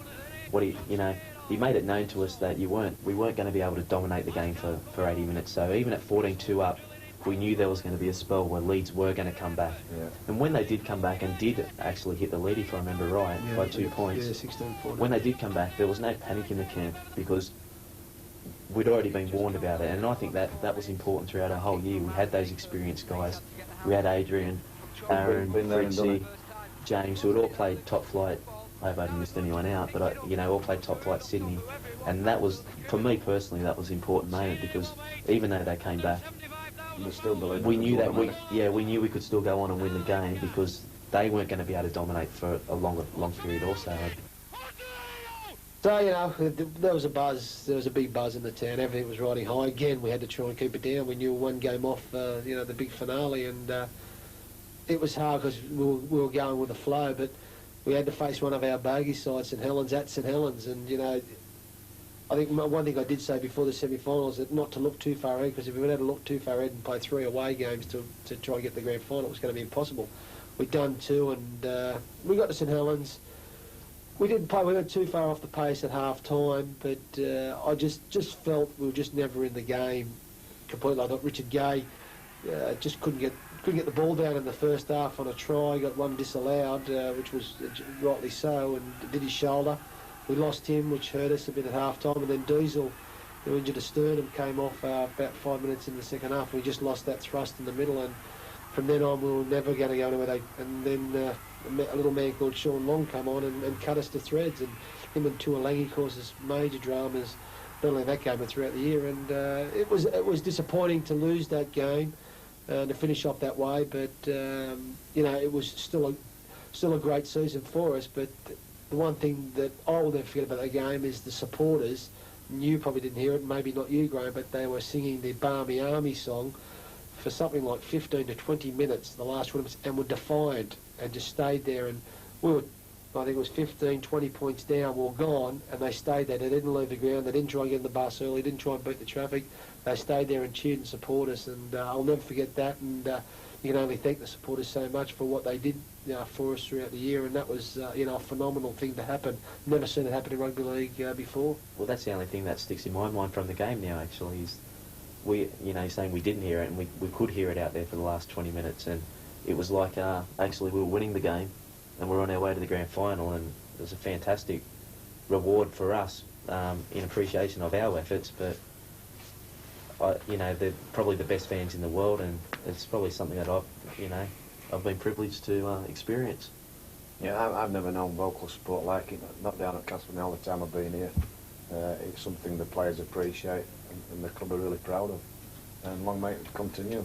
He made it known to us that we weren't going to be able to dominate the game for 80 minutes. So even at 14-2 up, we knew there was going to be a spell where Leeds were going to come back. Yeah. And when they did come back and did actually hit the lead, if I remember right, by 2 points. Yeah, 16-14. When they did come back, there was no panic in the camp because we'd already been warned about it. And I think that was important throughout our whole year. We had those experienced guys. We had Adrian, Aaron, Fritzy, James, who had all played top flight. I hope I haven't missed anyone out, but all played top flight Sydney. And that was, for me personally, that was an important moment because even though they came back, we knew that we knew we could still go on and win the game because they weren't going to be able to dominate for a long period also. So, there was a buzz, there was a big buzz in the town, everything was riding high. Again, we had to try and keep it down. We knew one game off, the big finale, and it was hard because we were going with the flow, but we had to face one of our bogey sides, St Helens, at St Helens, and, I think one thing I did say before the semi-finals is not to look too far ahead, because if we had to look too far ahead and play 3 away games to try and get the grand final, it was going to be impossible. We'd done 2, and we got to St Helens. We didn't play, we weren't too far off the pace at half-time, but I just felt we were just never in the game completely. I thought Richard Gay just couldn't get the ball down in the first half on a try, got one disallowed, which was rightly so, and did his shoulder. We lost him, which hurt us a bit at half-time, and then Diesel, who injured a sternum, came off about 5 minutes in the second half. We just lost that thrust in the middle, and from then on we were never going to go anywhere. And then a little man called Sean Long came on and cut us to threads, and him and Tuolangi caused us major dramas, not only that game but throughout the year. And it was disappointing to lose that game and to finish off that way, but it was still a great season for us. But the one thing that I will never forget about that game is the supporters. And you probably didn't hear it, maybe not you, Graham, but they were singing the Barmy Army song for something like 15 to 20 minutes, the last one, and were defiant and just stayed there. And we were, I think it was 15, 20 points down, we were gone, and they stayed there. They didn't leave the ground, they didn't try and get in the bus early, didn't try and beat the traffic. They stayed there and cheered and supported us, and I'll never forget that. And you can only thank the supporters so much for what they did for us throughout the year, and that was a phenomenal thing to happen. Never seen it happen in rugby league before. Well, that's the only thing that sticks in my mind from the game now, actually, is we, saying we didn't hear it, and we could hear it out there for the last 20 minutes, and it was like actually we were winning the game, and we're on our way to the grand final, and it was a fantastic reward for us in appreciation of our efforts. But they're probably the best fans in the world, and it's probably something that I've been privileged to experience. Yeah, I've never known vocal support like it, not down at Castleford all the time I've been here. It's something the players appreciate and the club are really proud of, and long may it continue.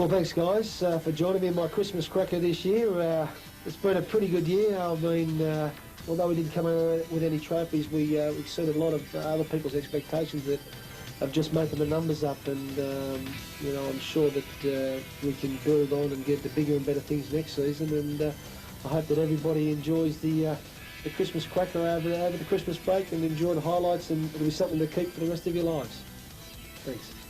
Well, thanks, guys, for joining me in my Christmas cracker this year. It's been a pretty good year. I mean, although we didn't come out with any trophies, we exceeded a lot of other people's expectations of just making the numbers up, and you know, I'm sure that we can build on and get the bigger and better things next season, and I hope that everybody enjoys the Christmas cracker over the Christmas break and enjoy the highlights, and it'll be something to keep for the rest of your lives. Thanks.